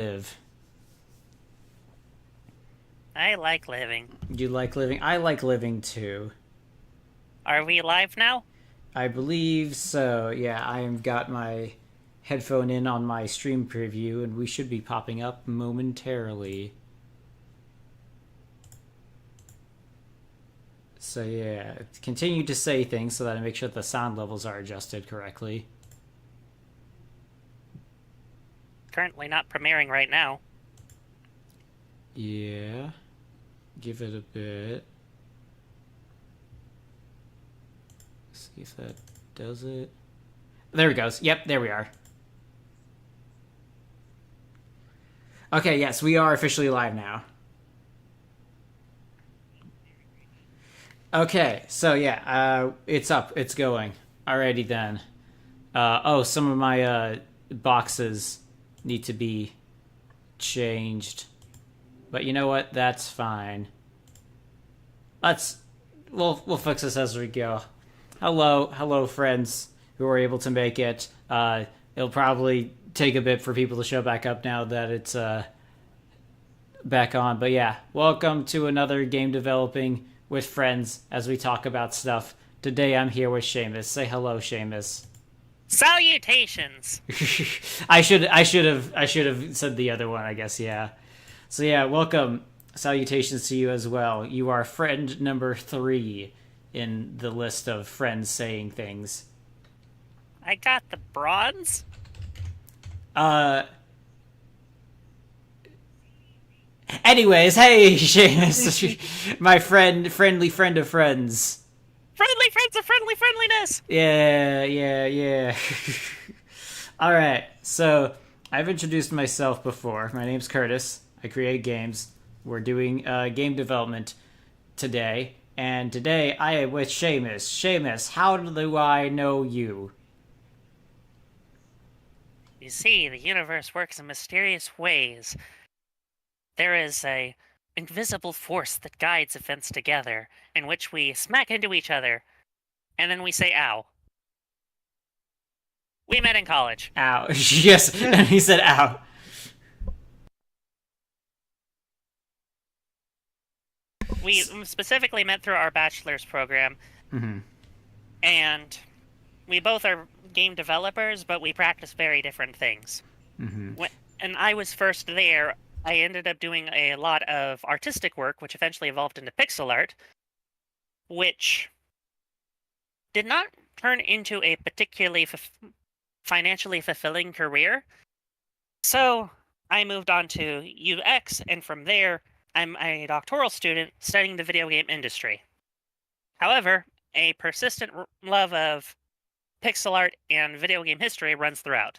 live. I like living. You like living? I like living too. Are we live now? I believe so. Yeah, I have got my headphone in on my stream preview, and we should be popping up momentarily. So yeah, continue to say things so that I make sure the sound levels are adjusted correctly. Currently not premiering right now. Yeah, give it a bit. See if that does it. There it goes. Yep, there we are. Okay, yes, we are officially live now. Okay, so yeah, it's up, it's going. Alrighty then. Oh, some of my boxes need to be changed, but you know what? That's fine. Let's we'll fix this as we go. Hello, friends who are able to make it. It'll probably take a bit for people to show back up now that it's back on. But yeah, welcome to another game developing with friends as we talk about stuff. Today I'm here with Shamus. Say hello, Shamus. Salutations! I should have said the other one, I guess, yeah. So yeah, welcome. Salutations to you as well. You are friend number 3 in the list of friends saying things. I got the bronze? Uh Anyways, hey Seamus, my friendly friend of friends. Friendly friends of friendly friendliness! Yeah. All right. So, I've introduced myself before. My name's Curtis. I create games. We're doing game development today. And today I am with Seamus. Seamus, how do I know you? You see, the universe works in mysterious ways. There is a invisible force that guides events together, in which we smack into each other, and then we say ow. We met in college. Ow. Yes, he said ow. We specifically met through our bachelor's program, Mm-hmm. and we both are game developers, but we practice very different things. Mm-hmm. And I was first there. I ended up doing a lot of artistic work, which eventually evolved into pixel art, which did not turn into a particularly financially fulfilling career. So I moved on to UX, and from there, I'm a doctoral student studying the video game industry. However, a persistent love of pixel art and video game history runs throughout.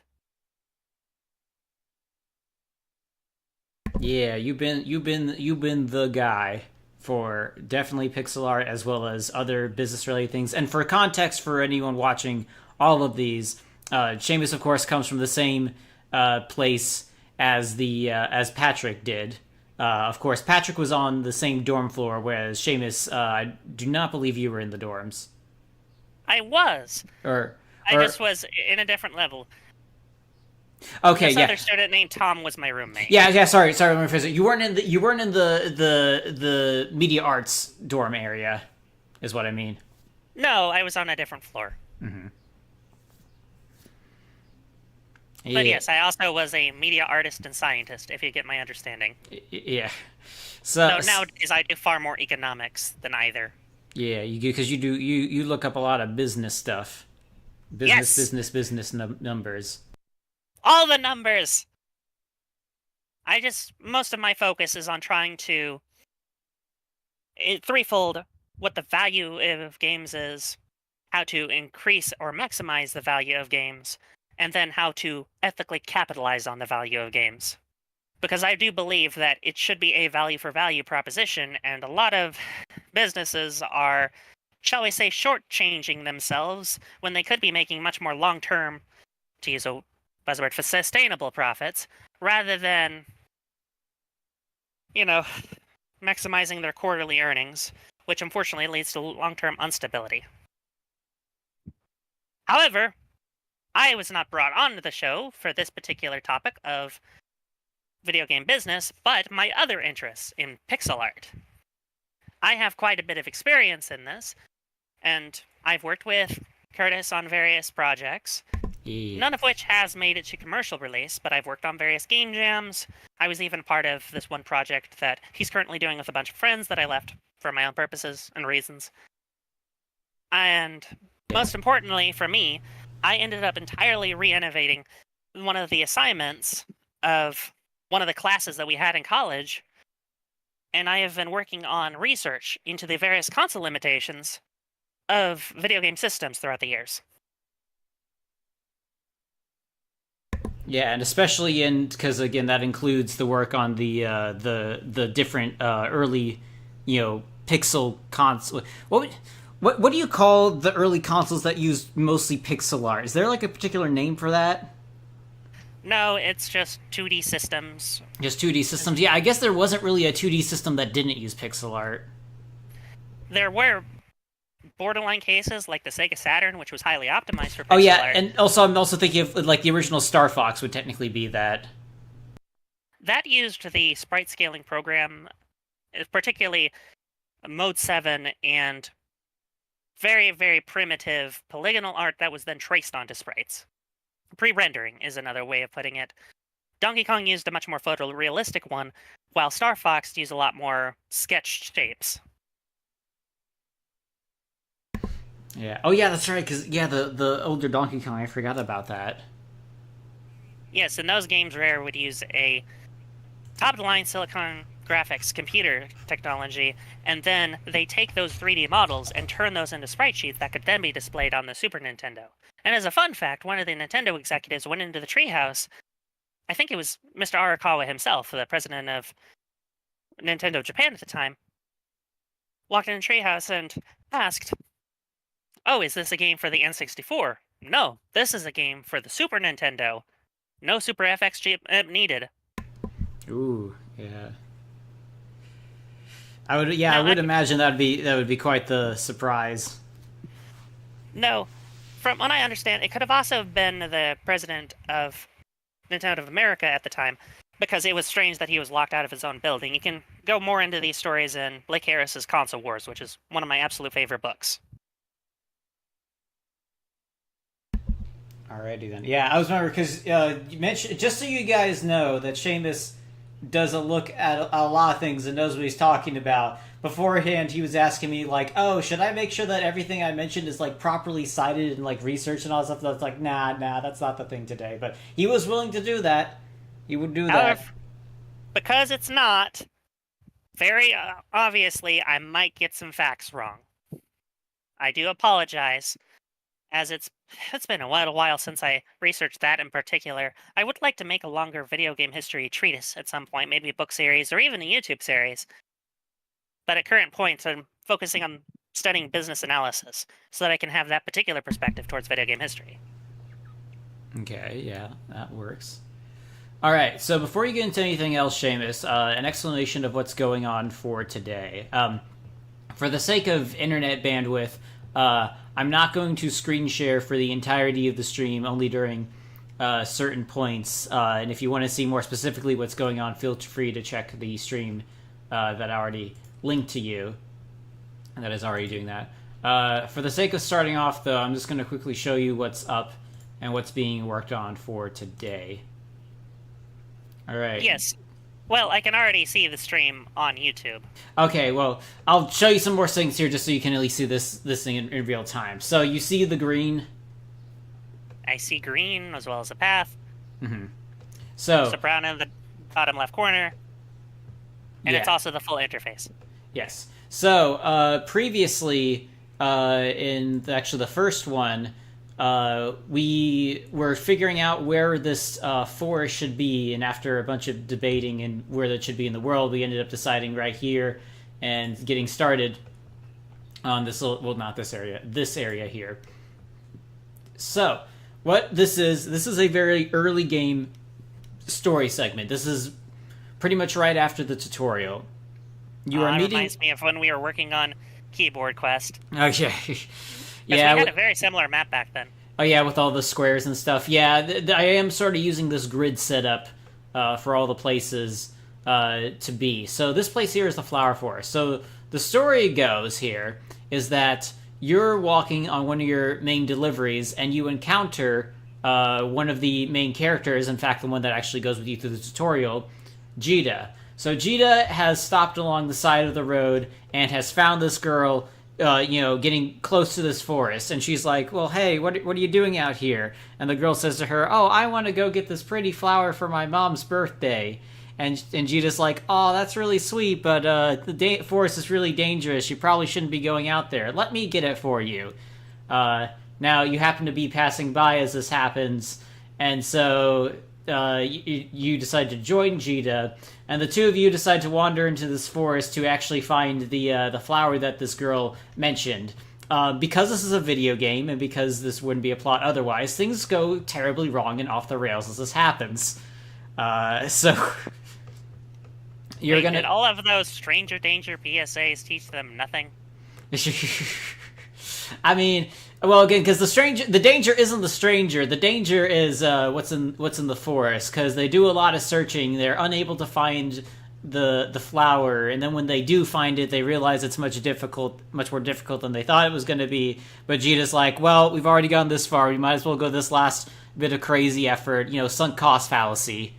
Yeah, you've been the guy for definitely pixel art as well as other business related things. And for context for anyone watching all of these, Seamus of course comes from the same place as the as Patrick did. Of course, Patrick was on the same dorm floor, whereas Seamus, I do not believe you were in the dorms. I was. Or, I or just was in a different level. okay, This yeah, other student named Tom was my roommate. yeah. Sorry. Let me phrase it. You weren't in the media arts dorm area, is what I mean. No, I was on a different floor. But Yeah, yes, I also was a media artist and scientist, if you get my understanding. yeah. So Though nowadays I do far more economics than either. yeah, you because you look up a lot of business stuff, Yes! business numbers. All the numbers! Most of my focus is on trying to, threefold, what the value of games is, how to increase or maximize the value of games, and then how to ethically capitalize on the value of games. Because I do believe that it should be a value for value proposition, and a lot of businesses are, shall we say, shortchanging themselves when they could be making much more long term, to use a buzzword, for sustainable profits, rather than, you know, maximizing their quarterly earnings, which unfortunately leads to long term instability. However, I was not brought onto the show for this particular topic of video game business, but my other interests in pixel art. I have quite a bit of experience in this, and I've worked with Curtis on various projects, Yeah. none of which has made it to commercial release, but I've worked on various game jams. I was even part of this one project that he's currently doing with a bunch of friends that I left for my own purposes and reasons. And most importantly for me, I ended up entirely re-innovating one of the assignments of one of the classes that we had in college, and I have been working on research into the various console limitations of video game systems throughout the years. Yeah, and especially because again that includes the work on the different early, pixel console. What do you call the early consoles that used mostly pixel art? Is there like a particular name for that? No, it's just 2D systems. Just 2D systems. Yeah, I guess there wasn't really a 2D system that didn't use pixel art. There were borderline cases like the Sega Saturn, which was highly optimized for pixel Oh yeah, art. and also I'm also thinking of like the original Star Fox would technically be that. That used the sprite scaling program, particularly Mode 7, and very, very primitive polygonal art that was then traced onto sprites. Pre-rendering is another way of putting it. Donkey Kong used a much more photorealistic one, while Star Fox used a lot more sketched shapes. Yeah. Oh yeah, that's right. Because the older Donkey Kong, I forgot about that. Yes, in those games, Rare would use a top-of-the-line Silicon Graphics computer technology, and then they take those 3D models and turn those into sprite sheets that could then be displayed on the Super Nintendo. And as a fun fact, one of the Nintendo executives went into the treehouse. I think it was Mr. Arakawa himself, the president of Nintendo Japan at the time, walked in the treehouse and asked, "Oh, is this a game for the N64? No, this is a game for the Super Nintendo. No Super FX chip needed." Ooh, yeah. I would imagine that would be quite the surprise. No, from what I understand, it could have also been the president of Nintendo of America at the time, because it was strange that he was locked out of his own building. You can go more into these stories in Blake Harris's Console Wars, which is one of my absolute favorite books. Alrighty then. Yeah, I was wondering because you mentioned, just so you guys know that Shamus does a look at a lot of things and knows what he's talking about. Beforehand, he was asking me like, "Oh, should I make sure that everything I mentioned is like properly cited and like researched and all that stuff?" That's like, nah, that's not the thing today. But he was willing to do that. He would do that. However, because it's not, very obviously, I might get some facts wrong. I do apologize, as it's been a while since I researched that in particular. I would like to make a longer video game history treatise at some point, maybe a book series or even a YouTube series. But at current points, I'm focusing on studying business analysis so that I can have that particular perspective towards video game history. Okay, yeah, that works. All right, so before you get into anything else, Shamus, an explanation of what's going on for today. For the sake of internet bandwidth, I'm not going to screen share for the entirety of the stream, only during certain points. And if you want to see more specifically what's going on, feel free to check the stream that I already linked to you. And that is already doing that. For the sake of starting off, though, I'm just going to quickly show you what's up and what's being worked on for today. All right. Yes. Well, I can already see the stream on YouTube. Okay, well, I'll show you some more things here just so you can at least see this thing in real time. So you see the green? I see green as well as a path. Mm-hmm. So There's a brown in the bottom left corner. And it's also the full interface. Yes. So previously, in the first one, we were figuring out where this forest should be, and after a bunch of debating and where that should be in the world, we ended up deciding right here and getting started on this little, well, not this area here. So what this is a very early game story segment. This is pretty much right after the tutorial. You are meeting. Reminds me of when we were working on Keyboard Quest. Okay. Yeah, we had a very similar map back then. Oh yeah, with all the squares and stuff. Yeah, I am sort of using this grid setup for all the places to be. So this place here is the flower forest. So the story goes here is that you're walking on one of your main deliveries and you encounter one of the main characters, in fact the one that actually goes with you through the tutorial, Jita. So Jita has stopped along the side of the road and has found this girl getting close to this forest, and she's like, well, hey, what are you doing out here? And the girl says to her, oh, I want to go get this pretty flower for my mom's birthday. And Jita's like, oh, that's really sweet, but the forest is really dangerous. You probably shouldn't be going out there. Let me get it for you. Now, you happen to be passing by as this happens, and so you decide to join Jita, and the two of you decide to wander into this forest to actually find the flower that this girl mentioned. Because this is a video game, and because this wouldn't be a plot otherwise, things go terribly wrong and off the rails as this happens. So... Did all of those stranger danger PSAs teach them nothing? I mean, well, again, because the danger isn't the stranger. The danger is what's in the forest. Because they do a lot of searching, they're unable to find the flower, and then when they do find it, they realize it's much more difficult than they thought it was going to be. But Jita's like, well, we've already gone this far. We might as well go this last bit of crazy effort. Sunk cost fallacy.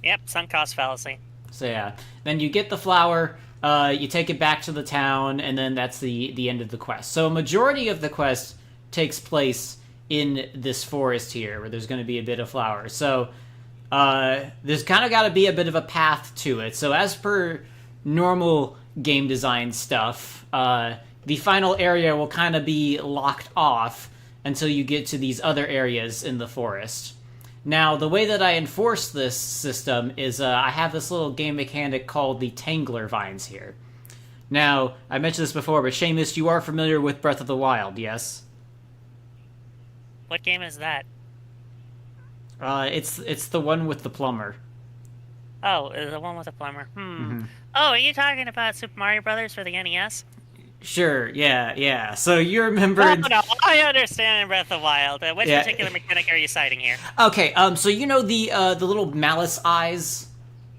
Yep, sunk cost fallacy. So yeah, then you get the flower, you take it back to the town, and then that's the end of the quest. So a majority of the quest takes place in this forest here, where there's going to be a bit of flower. So there's kind of got to be a bit of a path to it. So as per normal game design stuff, the final area will kind of be locked off until you get to these other areas in the forest. Now, the way that I enforce this system is I have this little game mechanic called the Tangler Vines here. Now, I mentioned this before, but Shamus, you are familiar with Breath of the Wild, yes? What game is that? It's the one with the plumber. Oh, the one with the plumber. Mm-hmm. Oh, are you talking about Super Mario Brothers for the NES? Sure, yeah. So you remember... No, I understand in Breath of the Wild. Which particular mechanic are you citing here? Okay, so you know the little malice eyes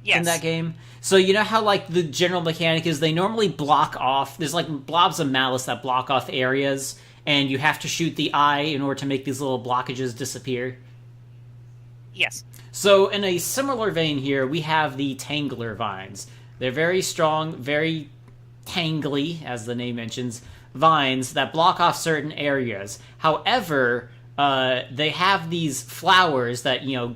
in that game? So you know how, like, the general mechanic is they normally block off... There's, like, blobs of malice that block off areas, and you have to shoot the eye in order to make these little blockages disappear? Yes. So in a similar vein here, we have the Tangler Vines. They're very strong, very... tangly, as the name mentions, vines that block off certain areas. However, they have these flowers that are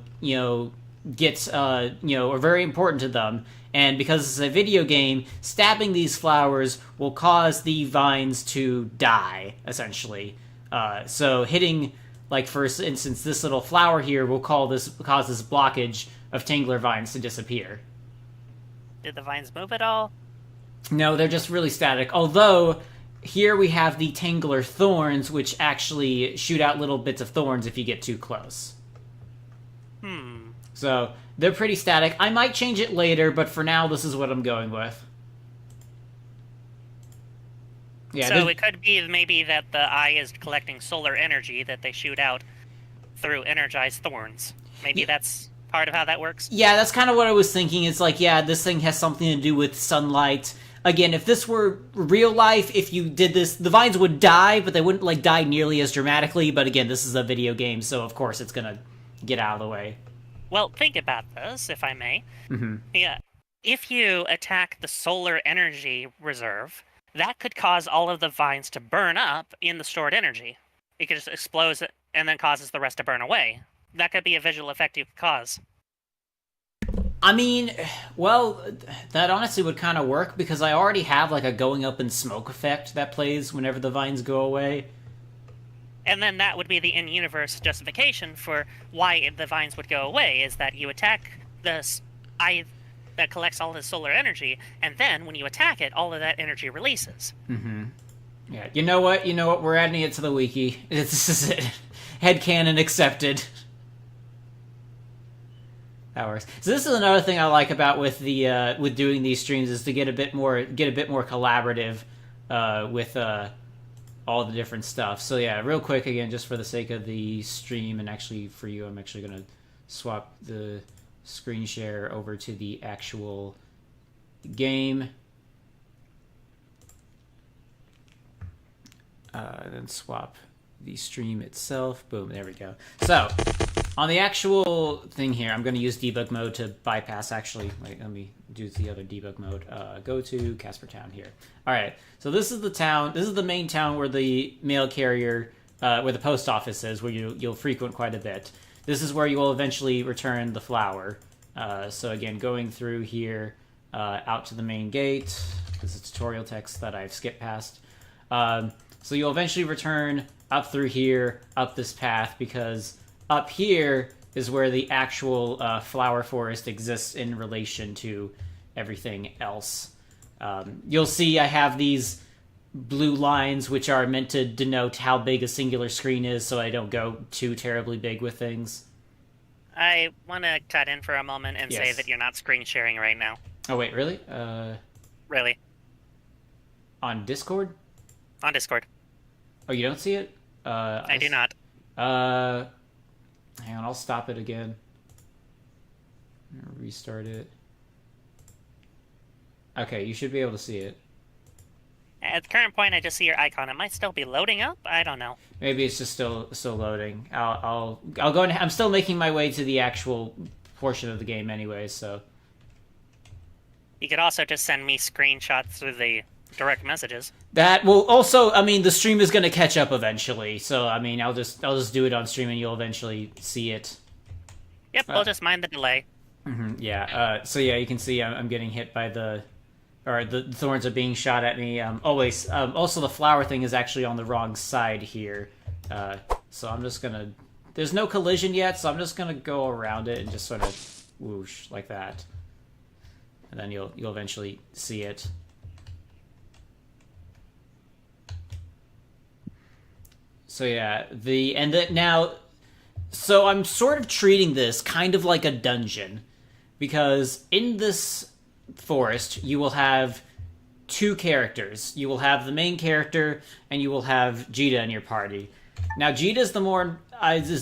very important to them. And because it's a video game, stabbing these flowers will cause the vines to die, essentially. So hitting, like for instance, this little flower here will cause this blockage of Tangler vines to disappear. Did the vines move at all? No, they're just really static. Although, here we have the Tangler Thorns, which actually shoot out little bits of thorns if you get too close. So, they're pretty static. I might change it later, but for now, this is what I'm going with. Yeah, so it could be maybe that the eye is collecting solar energy that they shoot out through energized thorns. Maybe that's part of how that works? Yeah, that's kind of what I was thinking. It's like, yeah, this thing has something to do with sunlight. Again, if this were real life, if you did this, the vines would die, but they wouldn't, like, die nearly as dramatically. But again, this is a video game, so of course it's gonna get out of the way. Well, think about this, if I may. Mm-hmm. Yeah. If you attack the solar energy reserve, that could cause all of the vines to burn up in the stored energy. It could just explode and then causes the rest to burn away. That could be a visual effect you could cause. I mean, well, that honestly would kind of work, because I already have, like, a going up in smoke effect that plays whenever the vines go away. And then that would be the in-universe justification for why the vines would go away, is that you attack the eye that collects all the solar energy, and then when you attack it, all of that energy releases. Mm-hmm. Yeah, you know what? We're adding it to the wiki. This is it. Headcanon accepted. That works. So this is another thing I like about with the with doing these streams, is to get a bit more collaborative with all the different stuff. So yeah, real quick again, just for the sake of the stream and actually for you, I'm actually gonna swap the screen share over to the actual game. Then swap the stream itself. Boom, there we go. So, on the actual thing here, I'm going to use debug mode to bypass, actually, wait, let me do the other debug mode. Go to Casper Town here. All right, so this is the town, this is the main town where the mail carrier, where the post office is, where you'll frequent quite a bit. This is where you will eventually return the flower. So again, going through here, out to the main gate. This is tutorial text that I've skipped past. So you'll eventually return up through here, up this path, because up here is where the actual flower forest exists in relation to everything else. You'll see I have these blue lines, which are meant to denote how big a singular screen is, so I don't go too terribly big with things. I want to cut in for a moment and say that you're not screen sharing right now. Oh, wait, really? Really? On Discord? On Discord. Oh, you don't see it? I do not. Hang on, I'll stop it again. Restart it. Okay, you should be able to see it. At the current point, I just see your icon. It might still be loading up. I don't know. Maybe it's just still loading. I'll go and I'm still making my way to the actual portion of the game anyway. So you could also just send me screenshots through the direct messages. That will also, I mean, the stream is going to catch up eventually. So I mean, I'll just do it on stream, and you'll eventually see it. Yep, we'll just mind the delay. Yeah. So yeah, you can see I'm getting hit by the thorns are being shot at me. Always. Also, the flower thing is actually on the wrong side here. So I'm just gonna. There's no collision yet, so I'm just gonna go around it and just sort of whoosh like that, and then you'll eventually see it. So yeah, so I'm sort of treating this kind of like a dungeon, because in this forest you will have two characters. You will have the main character, and you will have Jita in your party. Now Jita is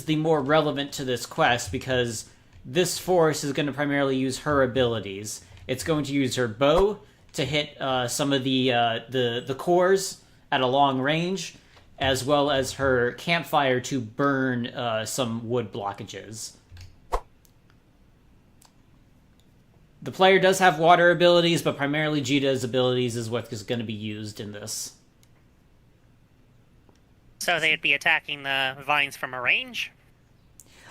the more relevant to this quest, because this forest is going to primarily use her abilities. It's going to use her bow to hit some of the cores at a long range, as well as her campfire to burn some wood blockages. The player does have water abilities, but primarily Jita's abilities is what is going to be used in this. So they'd be attacking the vines from a range?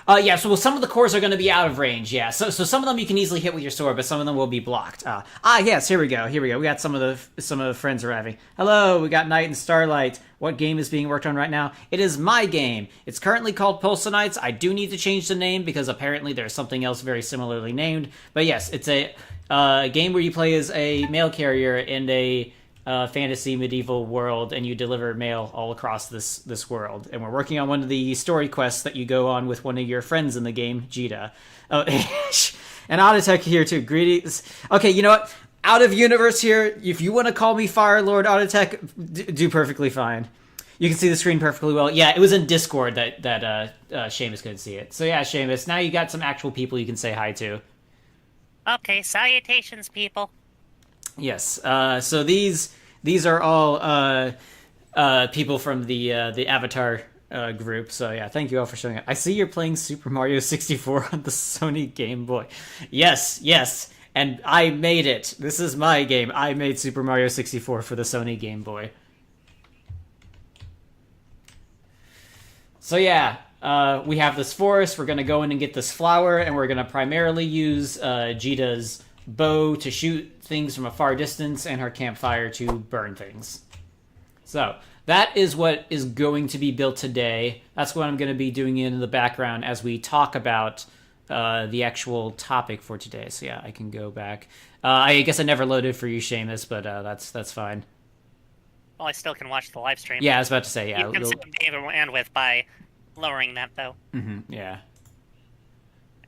Yeah, so some of the cores are going to be out of range, yeah. So some of them you can easily hit with your sword, but some of them will be blocked. Yes, here we go. We got some of the friends arriving. Hello, we got Night and Starlight. What game is being worked on right now? It is my game. It's currently called Pulsonites. I do need to change the name, because apparently there's something else very similarly named. But yes, it's a game where you play as a mail carrier in a fantasy medieval world, and you deliver mail all across this world. And we're working on one of the story quests that you go on with one of your friends in the game, Jita. Oh, and Autotech here too. Greetings. Okay, you know what? Out of universe here. If you want to call me Fire Lord Autotech, do perfectly fine. You can see the screen perfectly well. Yeah, it was in Discord that Shamus couldn't see it. So yeah, Shamus, now you got some actual people you can say hi to. Okay, salutations, people. Yes. So these are all people from the Avatar group. So yeah, thank you all for showing up. I see you're playing Super Mario 64 on the Sony Game Boy. Yes. And I made it. This is my game. I made Super Mario 64 for the Sony Game Boy. So yeah, we have this forest. We're going to go in and get this flower, and we're going to primarily use Jita's bow to shoot things from a far distance, and her campfire to burn things. So that is what is going to be built today. That's what I'm going to be doing in the background as we talk about the actual topic for today. So yeah, I can go back. I guess I never loaded for you, Shamus, but that's fine. Well, I still can watch the live stream. Yeah, I was about to say, yeah. You can save the bandwidth by lowering that, though. Yeah.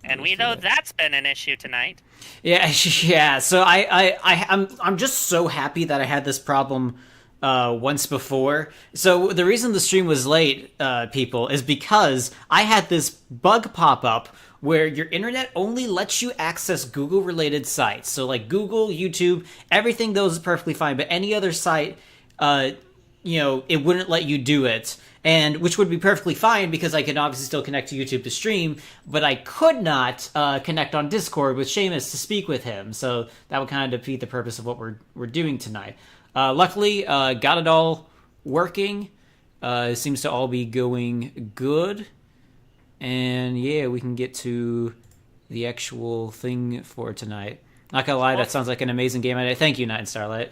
And we know that's been an issue tonight. Yeah. So I'm just so happy that I had this problem once before. So the reason the stream was late, people, is because I had this bug pop up where your internet only lets you access Google related sites. So like Google, YouTube, everything those is perfectly fine, but any other site, it wouldn't let you do it. And which would be perfectly fine because I can obviously still connect to YouTube to stream, but I could not connect on Discord with Shamus to speak with him. So that would kind of defeat the purpose of what we're doing tonight. Luckily, got it all working. It seems to all be going good. And yeah, we can get to the actual thing for tonight. Not gonna lie, that sounds like an amazing game idea. Thank you, Night and Starlight.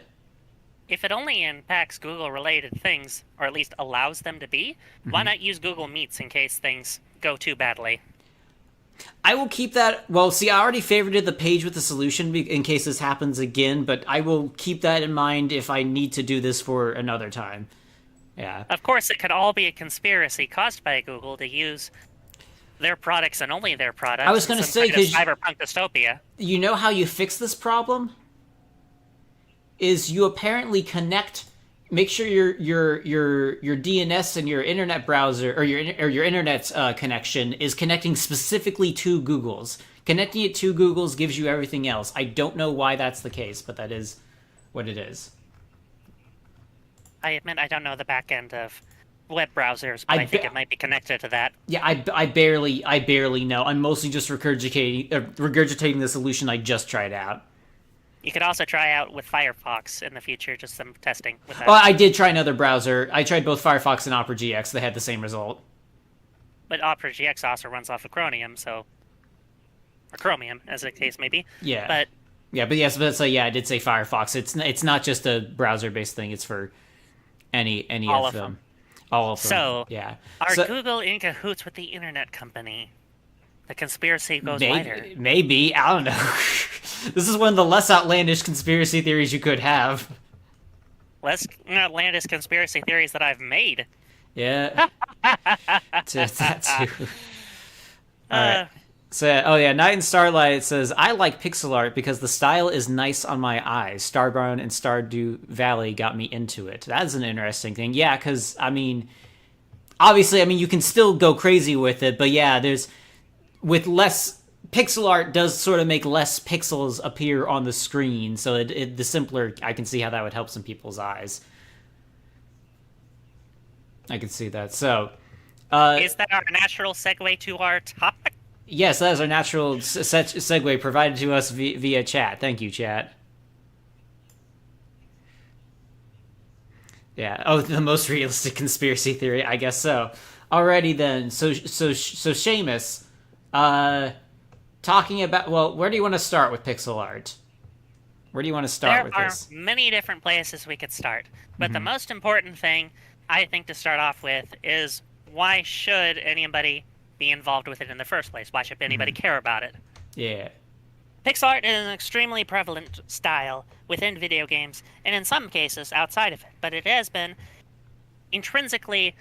If it only impacts Google-related things, or at least allows them to be, why not use Google Meets in case things go too badly? I will keep that. Well, see, I already favorited the page with the solution in case this happens again, but I will keep that in mind if I need to do this for another time. Yeah. Of course, it could all be a conspiracy caused by Google to use their products and only their products. I was going to say, because cyberpunk dystopia. You know how you fix this problem? Is you apparently make sure your DNS and your internet browser or your internet connection is connecting specifically to Google's. Connecting it to Google's gives you everything else. I don't know why that's the case, but that is what it is. I admit I don't know the back end of web browsers, but I think it might be connected to that. Yeah, I barely know. I'm mostly just regurgitating the solution I just tried out. You could also try out with Firefox in the future, just some testing with that. Well, I did try another browser. I tried both Firefox and Opera GX. They had the same result. But Opera GX also runs off of Chromium, or Chromium, as the case may be. Yeah. But yes, I did say Firefox. It's not just a browser-based thing. It's for any all of them. All of them. So, yeah. Are Google in cahoots with the internet company? The conspiracy goes wider. Maybe. I don't know. This is one of the less outlandish conspiracy theories you could have. Less outlandish conspiracy theories that I've made. Yeah. That too. Alright. So, Night and Starlight says, I like pixel art because the style is nice on my eyes. Starbound and Stardew Valley got me into it. That's an interesting thing. Yeah, because, obviously, you can still go crazy with it, but yeah, with less pixel art does sort of make less pixels appear on the screen, so the simpler, I can see how that would help some people's eyes. I can see that. So, is that our natural segue to our topic? Yes, that is our natural segue provided to us via chat. Thank you, chat. Yeah. Oh, the most realistic conspiracy theory, I guess so. Alrighty then. So Shamus, talking about, well, where do you want to start with pixel art? Where do you want to start with this? There are many different places we could start, but the most important thing I think to start off with is why should anybody be involved with it in the first place? Why should anybody care about it? Yeah. Pixel art is an extremely prevalent style within video games, and in some cases outside of it, but it has been intrinsically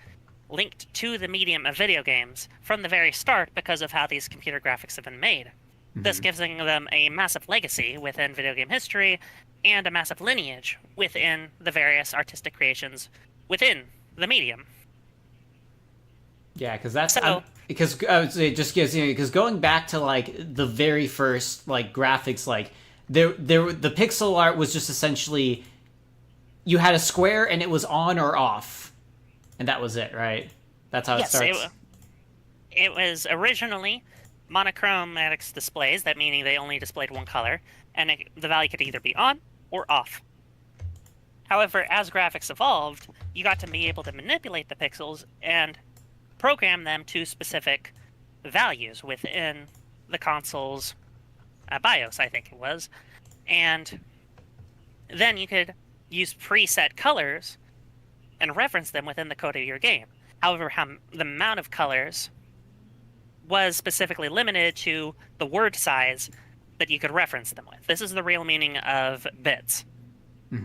linked to the medium of video games from the very start because of how these computer graphics have been made. This gives them a massive legacy within video game history and a massive lineage within the various artistic creations within the medium. Yeah, because that's because it just gives because going back to like the very first like graphics, like the pixel art was just essentially you had a square and it was on or off, and that was it, right? That's how it starts. It was originally monochromatic displays, that meaning they only displayed one color, and the value could either be on or off. However, as graphics evolved, you got to be able to manipulate the pixels and program them to specific values within the console's BIOS, I think it was. And then you could use preset colors and reference them within the code of your game. However, the amount of colors was specifically limited to the word size that you could reference them with. This is the real meaning of bits,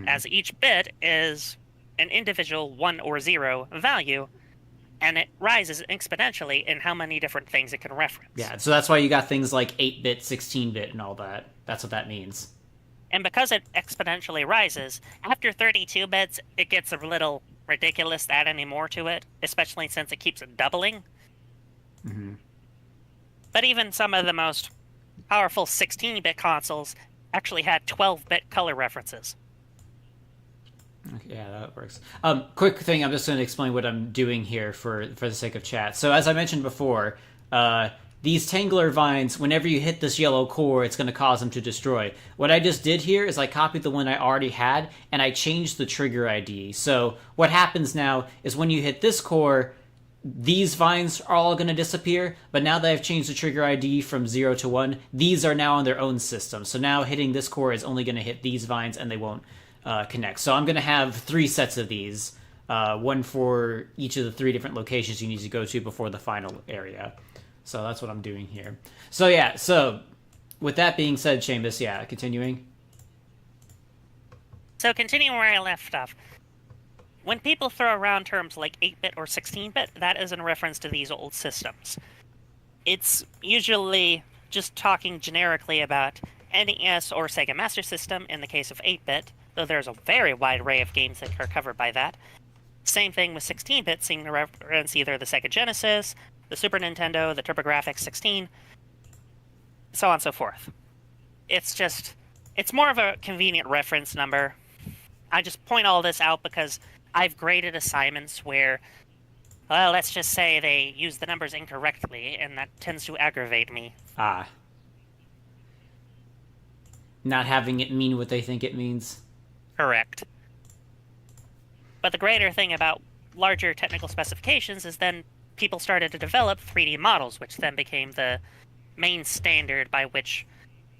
as each bit is an individual 1 or 0 value, and it rises exponentially in how many different things it can reference. Yeah, so that's why you got things like 8-bit, 16-bit, and all that. That's what that means. And because it exponentially rises, after 32 bits, it gets a little ridiculous to add any more to it, especially since it keeps doubling. But But even some of the most powerful 16-bit consoles actually had 12-bit color references. Okay, yeah, that works. Quick thing, I'm just going to explain what I'm doing here for the sake of chat. So as I mentioned before, these tangler vines, whenever you hit this yellow core, it's going to cause them to destroy. What I just did here is I copied the one I already had, and I changed the trigger ID. So what happens now is when you hit this core, these vines are all going to disappear, but now that I've changed the trigger ID from 0 to 1, these are now on their own system. So now hitting this core is only going to hit these vines, and they won't connect. So I'm going to have 3 sets of these, one for each of the 3 different locations you need to go to before the final area. So that's what I'm doing here. So yeah, so with that being said, Shamus, yeah, continuing. So continuing where I left off, when people throw around terms like 8-bit or 16-bit, that is in reference to these old systems. It's usually just talking generically about NES or Sega Master System in the case of 8-bit, though there's a very wide array of games that are covered by that. Same thing with 16-bit, seeing to reference either the Sega Genesis, the Super Nintendo, the TurboGrafx 16, so on and so forth. It's more of a convenient reference number. I just point all this out because I've graded assignments where, well, let's just say they use the numbers incorrectly, and that tends to aggravate me. Ah. Not having it mean what they think it means. Correct. But the greater thing about larger technical specifications is then people started to develop 3D models, which then became the main standard by which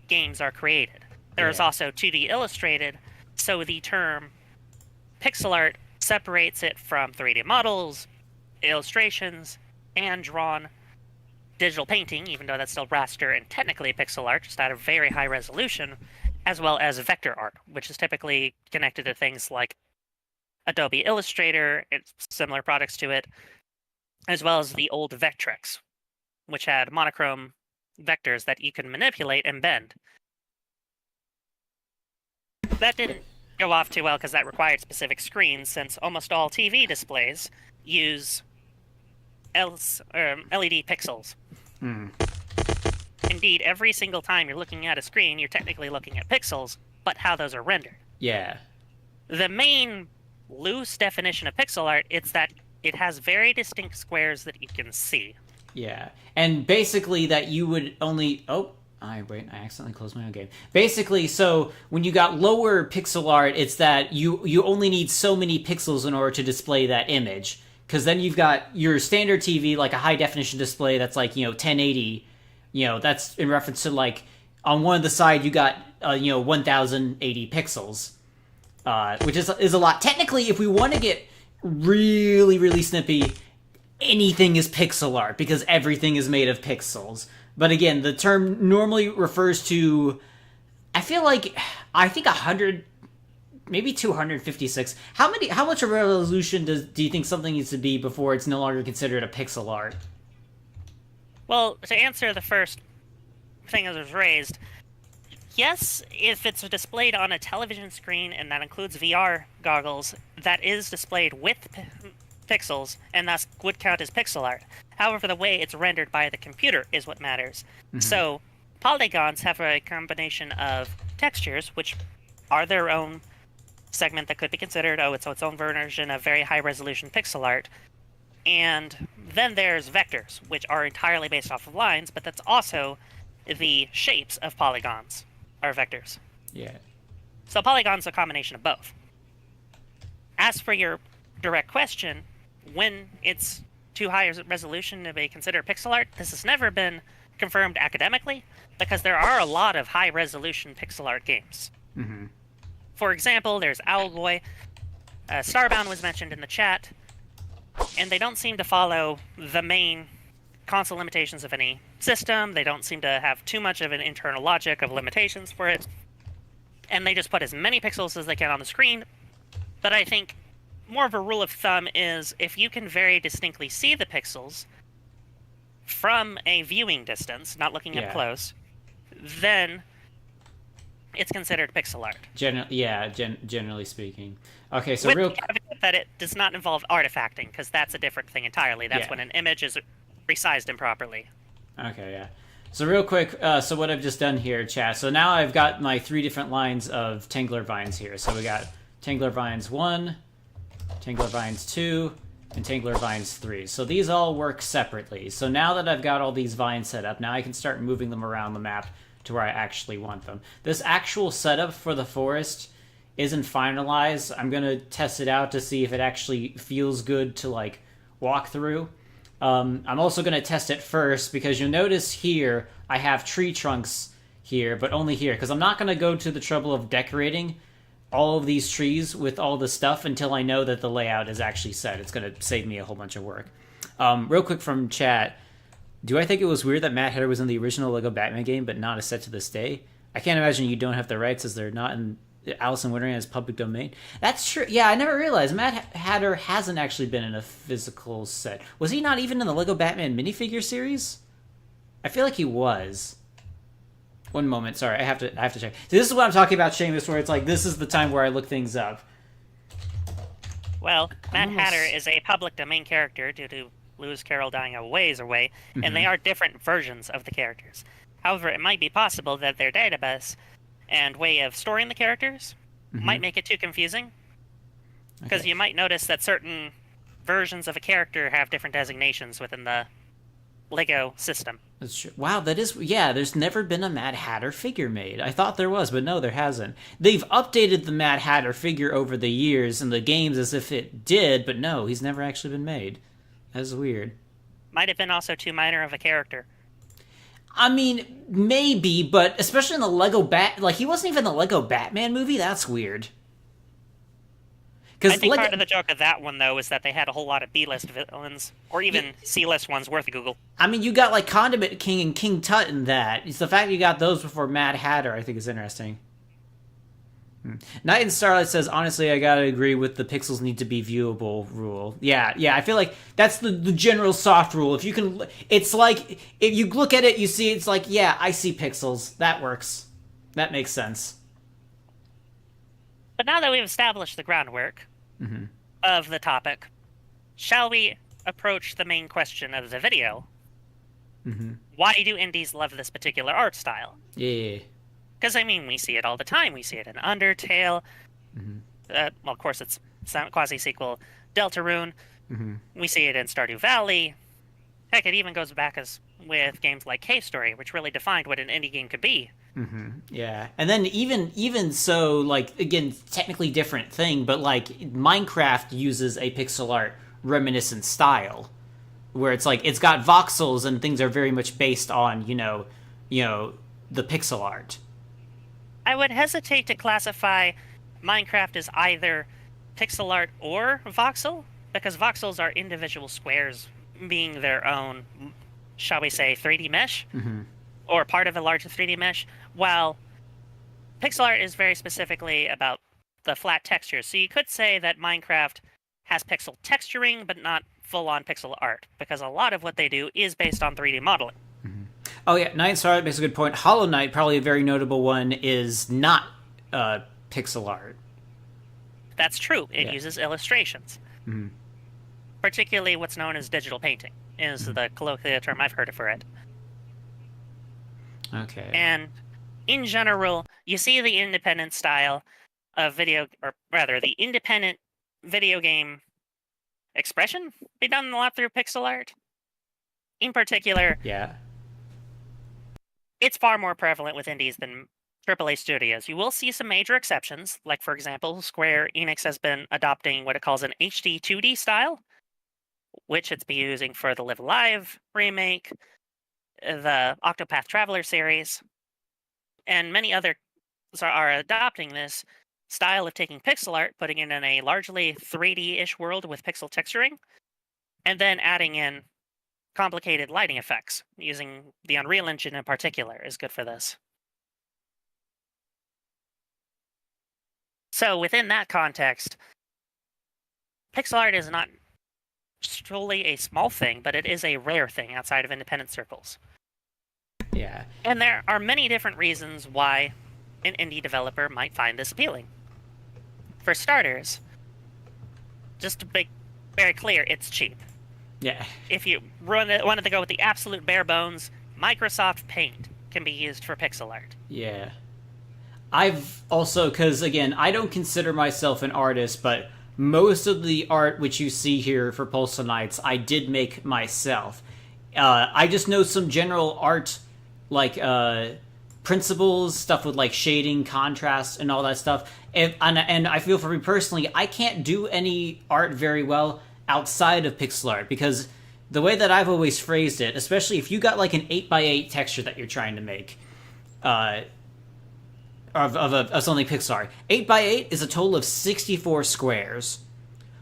games are created. There is also 2D illustrated, so the term pixel art separates it from 3D models, illustrations, hand-drawn digital painting, even though that's still raster and technically pixel art, just at a very high resolution, as well as vector art, which is typically connected to things like Adobe Illustrator and similar products to it, as well as the old Vectrex, which had monochrome vectors that you can manipulate and bend. That didn't go off too well because that required specific screens, since almost all TV displays use LED pixels. Indeed, every single time you're looking at a screen, you're technically looking at pixels, but how those are rendered. Yeah. The main loose definition of pixel art is that it has very distinct squares that you can see. Yeah. And basically that you would only... Oh, I accidentally closed my own game. Basically, so when you got lower pixel art, it's that you only need so many pixels in order to display that image. Because then you've got your standard TV, like a high-definition display that's like, 1080. That's in reference to, like, on one of the side you got, 1080 pixels. Which is a lot. Technically, if we want to get really, really snippy, anything is pixel art, because everything is made of pixels. But again, the term normally refers to, I think 100, maybe 256. How much of a resolution do you think something needs to be before it's no longer considered a pixel art? Well, to answer the first thing that was raised, yes, if it's displayed on a television screen, and that includes VR goggles, that is displayed with pixels, and thus would count as pixel art. However, the way it's rendered by the computer is what matters. Mm-hmm. So, polygons have a combination of textures, which are their own segment that could be considered, it's its own version of very high-resolution pixel art. And then there's vectors, which are entirely based off of lines, but that's also the shapes of polygons are vectors. Yeah. So polygon's a combination of both. As for your direct question, when it's too high a resolution to be considered pixel art, this has never been confirmed academically, because there are a lot of high-resolution pixel art games. Mm-hmm. For example, there's Owlboy. Starbound was mentioned in the chat, and they don't seem to follow the main console limitations of any system. They don't seem to have too much of an internal logic of limitations for it, and they just put as many pixels as they can on the screen. But I think more of a rule of thumb is if you can very distinctly see the pixels from a viewing distance, not looking up close, then it's considered pixel art. Generally speaking. Okay, so with the caveat that it does not involve artifacting, because that's a different thing entirely. That's when an image is resized improperly. Okay, yeah. So real quick, so what I've just done here, chat. So now I've got my 3 different lines of Tangler vines here. So we got Tangler vines 1, Tangler vines 2, and Tangler vines 3. So these all work separately. So now that I've got all these vines set up, now I can start moving them around the map to where I actually want them. This actual setup for the forest isn't finalized. I'm going to test it out to see if it actually feels good to like walk through. I'm also going to test it first because you'll notice here I have tree trunks here, but only here because I'm not going to go to the trouble of decorating all of these trees with all the stuff until I know that the layout is actually set. It's going to save me a whole bunch of work. Real quick from chat, do I think it was weird that Mad Hatter was in the original Lego Batman game but not a set to this day? I can't imagine you don't have the rights as they're not in Alice in Wonderland's public domain. That's true. Yeah, I never realized Mad Hatter hasn't actually been in a physical set. Was he not even in the Lego Batman minifigure series? I feel like he was. One moment, sorry, I have to check. So this is what I'm talking about, Shamus, where it's like this is the time where I look things up. Well, Mad Hatter is a public domain character due to Lewis Carroll dying a ways away, and they are different versions of the characters. However, it might be possible that their database and way of storing the characters might make it too confusing. Because you might notice that certain versions of a character have different designations within the Lego system. That's true. Wow, that is... Yeah, there's never been a Mad Hatter figure made. I thought there was, but no, there hasn't. They've updated the Mad Hatter figure over the years in the games as if it did, but no, he's never actually been made. That's weird. Might have been also too minor of a character. I mean, maybe, but especially in the Lego Like, he wasn't even in the Lego Batman movie? That's weird. I think part of the joke of that one, though, is that they had a whole lot of B-list villains, or even C-list ones worth a Google. I mean, you got, like, Condiment King and King Tut in that. It's the fact you got those before Mad Hatter, I think, is interesting. Night and Starlight says, honestly, I gotta agree with the pixels need to be viewable rule. Yeah, I feel like that's the general soft rule. If you can... It's like, if you look at it, you see, it's like, yeah, I see pixels. That works. That makes sense. But now that we've established the groundwork of the topic, shall we approach the main question of the video? Why do indies love this particular art style? Yeah. Because, I mean, we see it all the time. We see it in Undertale. Well, of course, it's quasi-sequel Deltarune. We see it in Stardew Valley. Heck, it even goes back as with games like Cave Story, which really defined what an indie game could be. Yeah, and then even so, like, again, technically different thing, but like Minecraft uses a pixel art reminiscent style, where it's like it's got voxels and things are very much based on you know the pixel art. I would hesitate to classify Minecraft as either pixel art or voxel, because voxels are individual squares being their own, shall we say, 3D mesh, or part of a larger 3D mesh, while pixel art is very specifically about the flat textures. So you could say that Minecraft has pixel texturing, but not full-on pixel art, because a lot of what they do is based on 3D modeling. Oh yeah, Night Star makes a good point. Hollow Knight, probably a very notable one, is not pixel art. That's true. It uses illustrations. Particularly what's known as digital painting is the colloquial term I've heard for it. Okay. And in general, you see the independent style of the independent video game expression be done a lot through pixel art. In particular, it's far more prevalent with indies than AAA studios. You will see some major exceptions, like, for example, Square Enix has been adopting what it calls an HD 2D style, which it's been using for the Live Alive remake, the Octopath Traveler series, and many others are adopting this style of taking pixel art, putting it in a largely 3D-ish world with pixel texturing, and then adding in complicated lighting effects. Using the Unreal Engine in particular is good for this. So within that context, pixel art is not solely a small thing, but it is a rare thing outside of independent circles. Yeah. And there are many different reasons why an indie developer might find this appealing. For starters, just to make very clear, it's cheap. Yeah. If you wanted to go with the absolute bare bones, Microsoft Paint can be used for pixel art. Yeah. I've also, because again, I don't consider myself an artist, but most of the art which you see here for Postal Knights, I did make myself. I just know some general art, like principles, stuff with like shading, contrast, and all that stuff. And I feel for me personally, I can't do any art very well outside of pixel art because the way that I've always phrased it, especially if you got like an 8x8 texture that you're trying to make, of something pixel art, 8x8 is a total of 64 squares.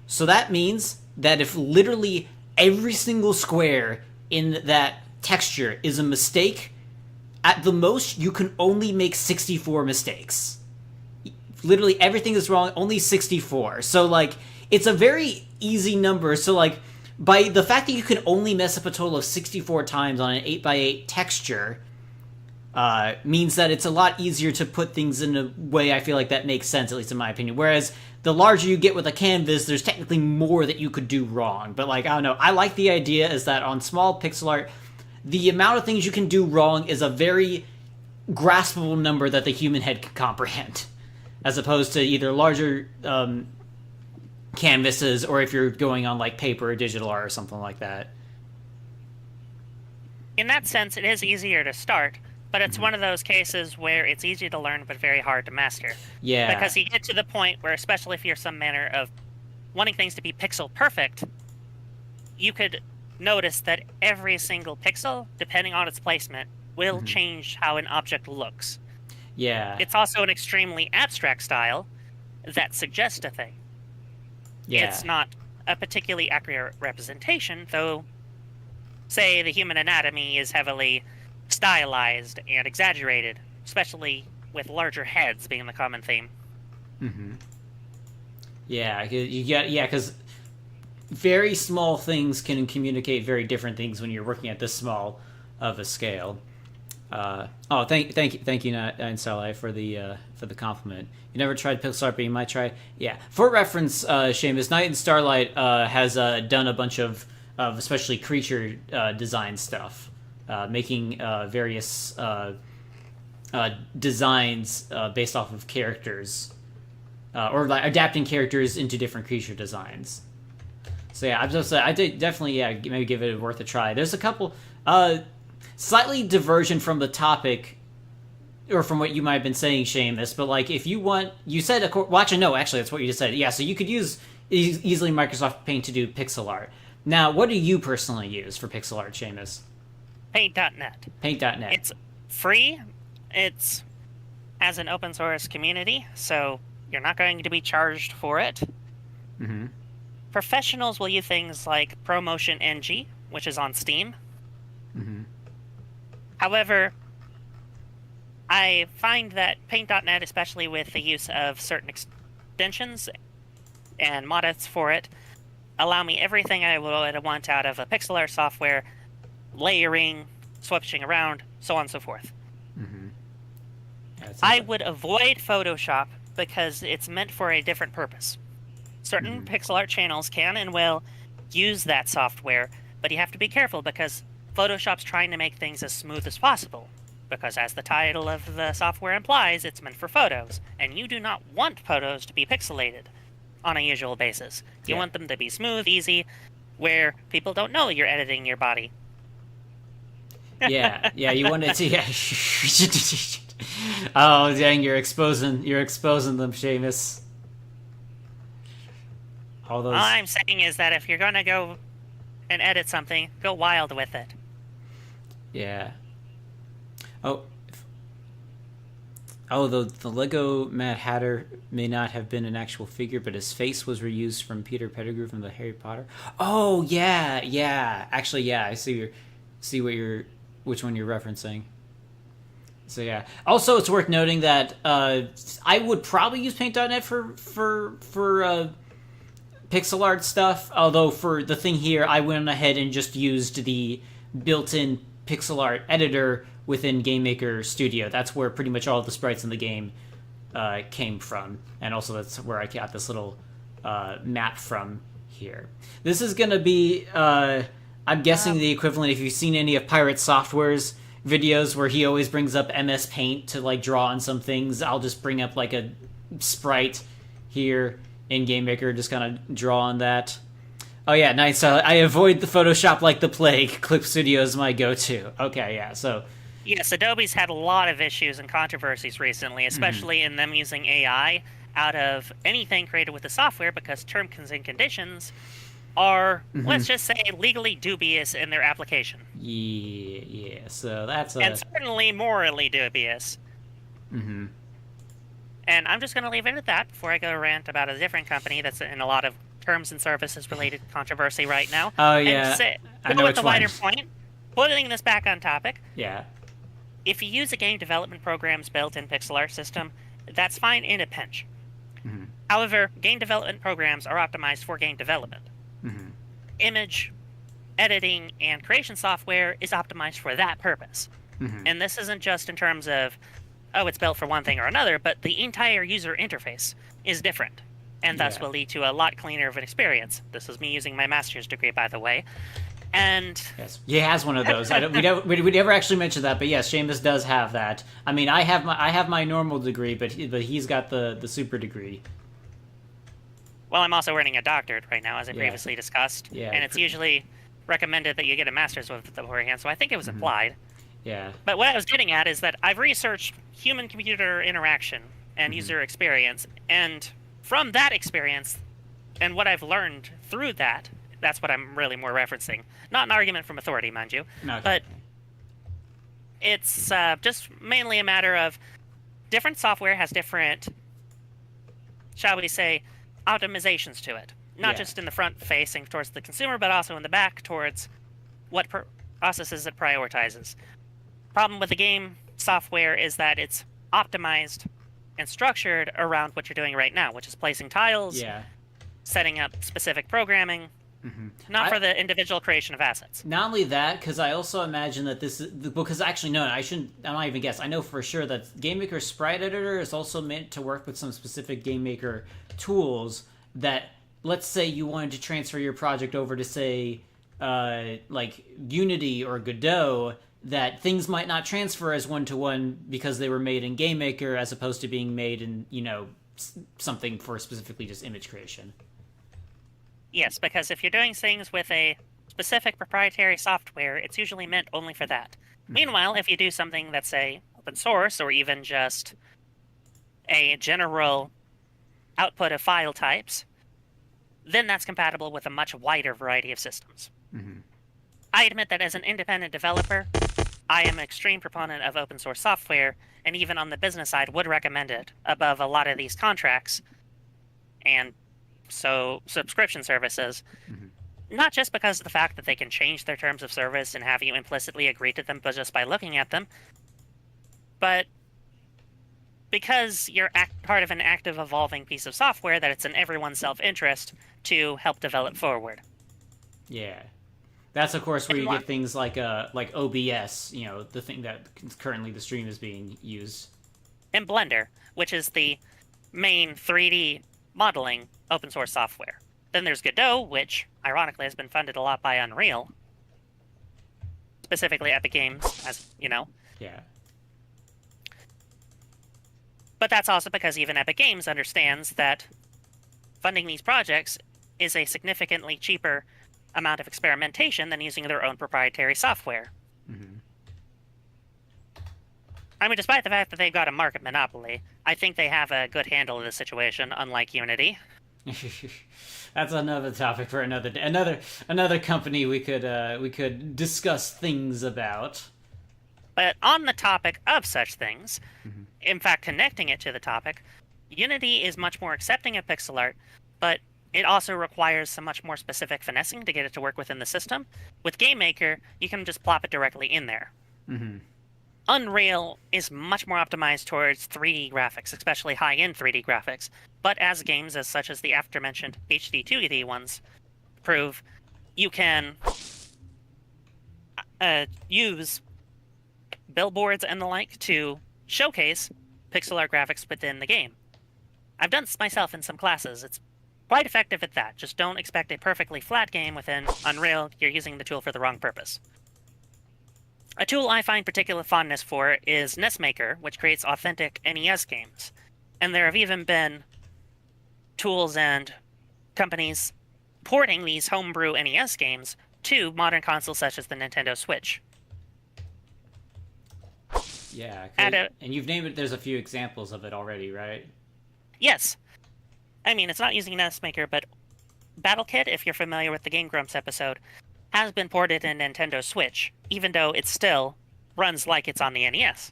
So that means that if literally every single square in that texture is a mistake, at the most you can only make 64 mistakes. Literally everything is wrong, only 64. So like it's a very easy number. So like by the fact that you can only mess up a total of 64 times on an 8x8 texture means that it's a lot easier to put things in a way I feel like that makes sense, at least in my opinion. Whereas the larger you get with a canvas, there's technically more that you could do wrong. But like, I don't know, I like the idea is that on small pixel art, the amount of things you can do wrong is a very graspable number that the human head can comprehend, as opposed to either larger canvases or if you're going on like paper or digital art or something like that. In that sense, it is easier to start, but it's one of those cases where it's easy to learn but very hard to master. Yeah. Because you get to the point where, especially if you're some manner of wanting things to be pixel perfect, you could notice that every single pixel, depending on its placement, will change how an object looks. Yeah. It's also an extremely abstract style that suggests a thing. Yeah. It's not a particularly accurate representation, though, say, the human anatomy is heavily stylized and exaggerated, especially with larger heads being the common theme. Yeah, because very small things can communicate very different things when you're working at this small of a scale. Thank you, Insala, for the compliment. You never tried pixel art, but you might try. Yeah, for reference, Shamus, Night and Starlight has done a bunch of especially creature design stuff, making various designs based off of characters, or like adapting characters into different creature designs. So yeah, I did definitely maybe give it worth a try. There's a couple slightly diversion from the topic, or from what you might have been saying, Shamus. But like, if you want, you said actually, that's what you just said. Yeah, so you could use easily Microsoft Paint to do pixel art. Now, what do you personally use for pixel art, Shamus? Paint.net. Paint.net. It's free. It's as an open source community, so you're not going to be charged for it. Professionals will use things like ProMotion NG, which is on Steam. However, I find that Paint.net, especially with the use of certain extensions and moddeds for it, allow me everything I would want out of a pixel art software, layering, switching around, so on and so forth. I would avoid Photoshop because it's meant for a different purpose. Certain pixel art channels can and will use that software, but you have to be careful because Photoshop's trying to make things as smooth as possible. Because as the title of the software implies, it's meant for photos, and you do not want photos to be pixelated on a usual basis. You want them to be smooth, easy, where people don't know you're editing your body. You want it to. Oh dang! You're exposing them, Shamus. All I'm saying is that if you're gonna go and edit something, go wild with it. Yeah. The Lego Mad Hatter may not have been an actual figure, but his face was reused from Peter Pettigrew from the Harry Potter. Oh yeah. Actually, yeah. I see which one you're referencing. So yeah. Also, it's worth noting that I would probably use Paint.net for pixel art stuff. Although for the thing here, I went ahead and just used the built-in pixel art editor within GameMaker Studio. That's where pretty much all the sprites in the game came from, and also that's where I got this little map from here. This is going to be, I'm guessing, the equivalent, if you've seen any of Pirate Software's videos where he always brings up MS Paint to like draw on some things. I'll just bring up like a sprite here in Game Maker, just kind of draw on that. Oh yeah, nice. I avoid the Photoshop like the plague. Clip Studio is my go-to. Okay, yeah. So yes, Adobe's had a lot of issues and controversies recently, especially in them using AI out of anything created with the software because terms and conditions are, let's just say, legally dubious in their application. yeah. So that's and certainly morally dubious. And I'm just going to leave it at that before I go rant about a different company that's in a lot of terms and services related controversy right now. Oh yeah, and say, I know with which the wider one. point, putting this back on topic. Yeah. If you use a game development program's built-in pixel art system, that's fine in a pinch. However, game development programs are optimized for game development. Image editing and creation software is optimized for that purpose. And this isn't just in terms of, oh, it's built for one thing or another, but the entire user interface is different, and thus will lead to a lot cleaner of an experience. This is me using my master's degree, by the way. And yes, he has one of those. We never actually mentioned that, but yes, Shamus does have that. I mean, I have my normal degree, but he's got the super degree. Well, I'm also earning a doctorate right now, as I previously discussed. Yeah, and it's usually recommended that you get a master's with it beforehand, so I think it was applied. Yeah. But what I was getting at is that I've researched human-computer interaction and user experience, and from that experience and what I've learned through that, that's what I'm really more referencing. Not an argument from authority, mind you, but it's just mainly a matter of different software has different, shall we say, optimizations to it. Not just in the front facing towards the consumer, but also in the back towards what processes it prioritizes. Problem with the game software is that it's optimized and structured around what you're doing right now, which is placing tiles, setting up specific programming, not for the individual creation of assets. Not only that, because I also imagine that this is... Because actually, no, I'm not even guess. I know for sure that Game Maker Sprite Editor is also meant to work with some specific Game Maker tools that, let's say you wanted to transfer your project over to, say, like Unity or Godot, that things might not transfer as one-to-one because they were made in Game Maker as opposed to being made in, something for specifically just image creation. Yes, because if you're doing things with a specific proprietary software, it's usually meant only for that. Meanwhile, if you do something that's, say, open source or even just a general output of file types, then that's compatible with a much wider variety of systems. I admit that as an independent developer, I am an extreme proponent of open source software, and even on the business side would recommend it above a lot of these contracts and so subscription services. Not just because of the fact that they can change their terms of service and have you implicitly agree to them but just by looking at them, but because you're part of an active evolving piece of software that it's in everyone's self-interest to help develop forward. Yeah. That's, of course, where you get things like OBS, the thing that currently the stream is being used. And Blender, which is the main 3D modeling open source software. Then there's Godot, which, ironically, has been funded a lot by Unreal. Specifically Epic Games, as you know. Yeah. But that's also because even Epic Games understands that funding these projects is a significantly cheaper amount of experimentation than using their own proprietary software. I mean, despite the fact that they've got a market monopoly, I think they have a good handle of the situation, unlike Unity. That's another topic for another day. Another company we could discuss things about. But on the topic of such things, in fact, connecting it to the topic, Unity is much more accepting of pixel art, but it also requires some much more specific finessing to get it to work within the system. With Game Maker, you can just plop it directly in there. Unreal is much more optimized towards 3D graphics, especially high-end 3D graphics. But as games as such as the aforementioned HD 2D ones prove, you can use billboards and the like to showcase pixel art graphics within the game. I've done this myself in some classes. It's quite effective at that. Just don't expect a perfectly flat game within Unreal. You're using the tool for the wrong purpose. A tool I find particular fondness for is NESmaker, which creates authentic NES games. And there have even been tools and companies porting these homebrew NES games to modern consoles such as the Nintendo Switch. Yeah, And and you've named it. There's a few examples of it already, right? yes, I mean, it's not using NESmaker, but BattleKit, if you're familiar with the Game Grumps episode, has been ported in Nintendo Switch, even though it still runs like it's on the NES.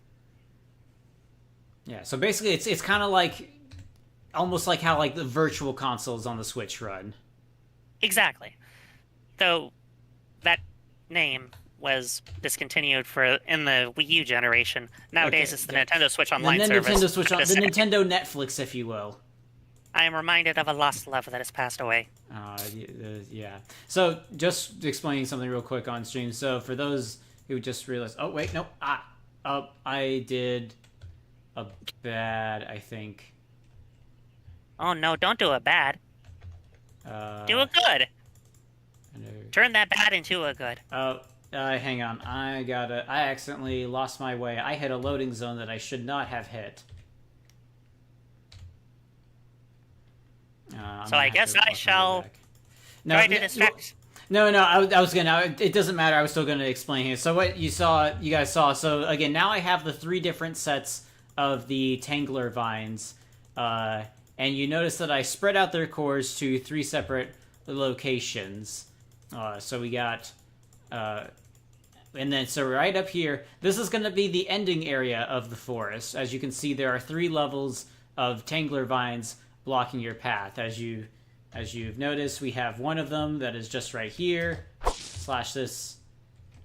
Yeah. So basically, it's kind of like almost like how like the virtual consoles on the Switch run. Exactly. Though that name was discontinued for in the Wii U generation. Nowadays, Okay. it's the Nintendo Switch The Online service. Nintendo Switch, the Nintendo Netflix, if you will. I am reminded of a lost love that has passed away. Yeah. So just explaining something real quick on stream. So for those who just realized, oh wait, no, I did a bad, I think. Oh no, don't do it bad. Do it good. Turn that bad into a good. Hang on. I accidentally lost my way. I hit a loading zone that I should not have hit. So I guess I shall try to distract. No, I was gonna. It doesn't matter. I was still gonna explain here. So what you guys saw. So again, now I have the 3 different sets of the Tangler vines, and you notice that I spread out their cores to 3 separate locations. So we got, and then so right up here, this is gonna be the ending area of the forest. As you can see, there are 3 levels of Tangler vines blocking your path. As you've noticed, we have one of them that is just right here. Slash this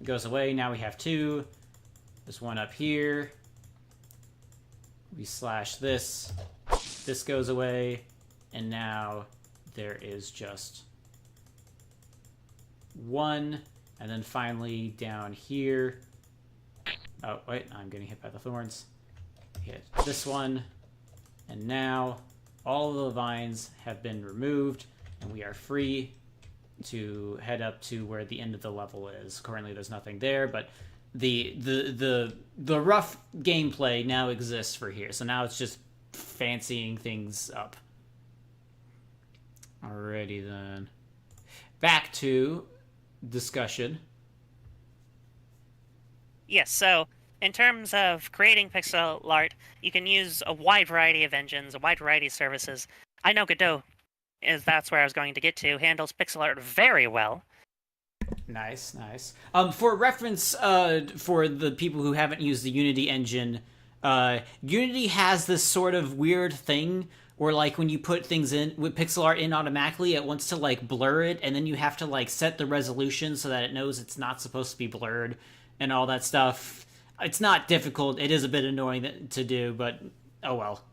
goes away. Now we have 2. There's one up here. We slash this. This goes away. And now there is just 1. And then finally down here. Oh, wait, I'm getting hit by the thorns. Hit this one. And now all of the vines have been removed, and we are free to head up to where the end of the level is. Currently, there's nothing there, but the rough gameplay now exists for here. So now it's just fancying things up. Alrighty then. Back to discussion. Yes, so in terms of creating pixel art, you can use a wide variety of engines, a wide variety of services. I know Godot, that's where I was going to get to, handles pixel art very well. Nice. For reference, for the people who haven't used the Unity engine, Unity has this sort of weird thing where, like, when you put things in with pixel art in automatically, it wants to like blur it, and then you have to like set the resolution so that it knows it's not supposed to be blurred and all that stuff. It's not difficult. It is a bit annoying to do, but oh well.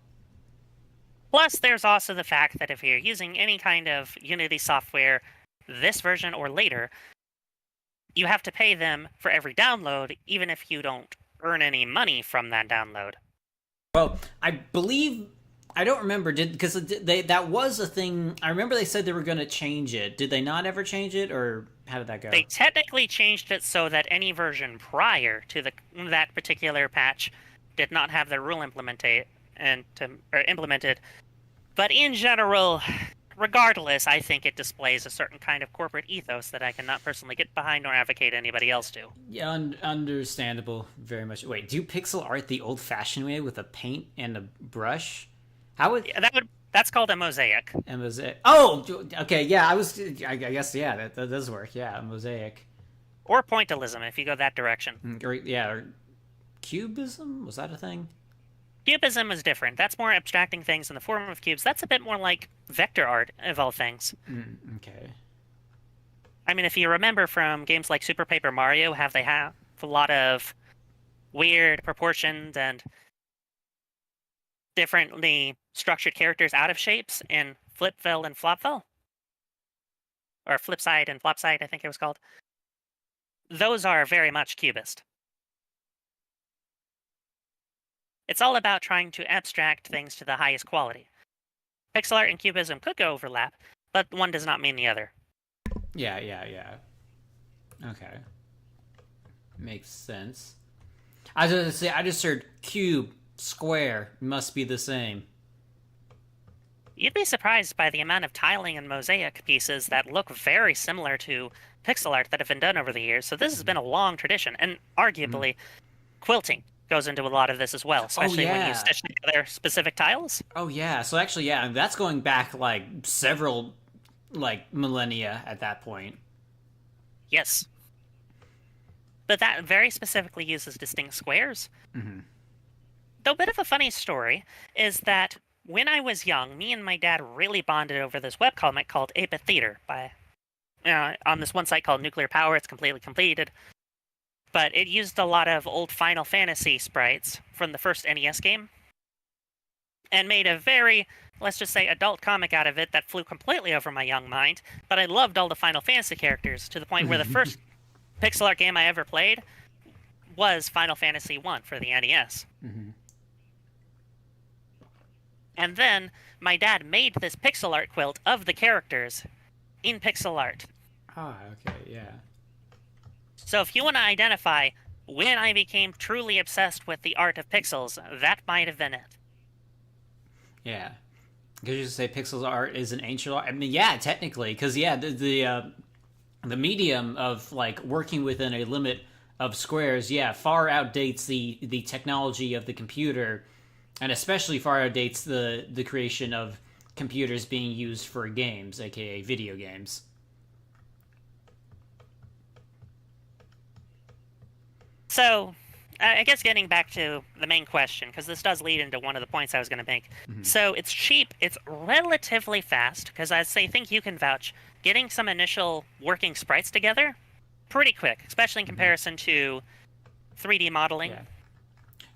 Plus, there's also the fact that if you're using any kind of Unity software, this version or later, you have to pay them for every download, even if you don't earn any money from that download. Well, I believe I don't remember because that was a thing. I remember they said they were going to change it. Did they not ever change it, or how did that go? They technically changed it so that any version prior to that particular patch did not have the rule implemented. But in general, regardless, I think it displays a certain kind of corporate ethos that I cannot personally get behind or advocate anybody else do. Yeah, understandable, very much. Wait, do pixel art the old-fashioned way with a paint and a brush? How would that's called a mosaic. A mosaic. Oh, okay. Yeah, I guess yeah, that does work. Yeah, a mosaic. Or pointillism if you go that direction. Or cubism, was that a thing? Cubism is different. That's more abstracting things in the form of cubes. That's a bit more like vector art, of all things. Okay. I mean, if you remember from games like Super Paper Mario, they have a lot of weird proportions and differently structured characters out of shapes in Flipville and Flopville? Or Flipside and Flopside, I think it was called. Those are very much cubist. It's all about trying to abstract things to the highest quality. Pixel art and cubism could go overlap, but one does not mean the other. Yeah. Okay. Makes sense. I was going to say, I just heard cube, square, must be the same. You'd be surprised by the amount of tiling and mosaic pieces that look very similar to pixel art that have been done over the years. So this has been a long tradition, and arguably, quilting goes into a lot of this as well, especially when you stitch together specific tiles. Oh yeah, so actually, yeah, that's going back like several like millennia at that point. Yes. But that very specifically uses distinct squares. Though a bit of a funny story is that when I was young, me and my dad really bonded over this webcomic called 8-Bit Theater by on this one site called Nuclear Power. It's completely completed. But it used a lot of old Final Fantasy sprites from the first NES game and made a very, let's just say, adult comic out of it that flew completely over my young mind. But I loved all the Final Fantasy characters to the point where the first pixel art game I ever played was Final Fantasy 1 for the NES. And then my dad made this pixel art quilt of the characters in pixel art. Ah, okay, yeah. So if you want to identify when I became truly obsessed with the art of pixels, that might have been it. Yeah. Because you just say pixels art is an ancient art. I mean, yeah, technically, because yeah, the medium of like working within a limit of squares, yeah, far outdates the technology of the computer, and especially far outdates the creation of computers being used for games, aka video games. So, I guess getting back to the main question, because this does lead into one of the points I was going to make. So, it's cheap, it's relatively fast, because as I think you can vouch, getting some initial working sprites together, pretty quick, especially in comparison to 3D modeling. Yeah.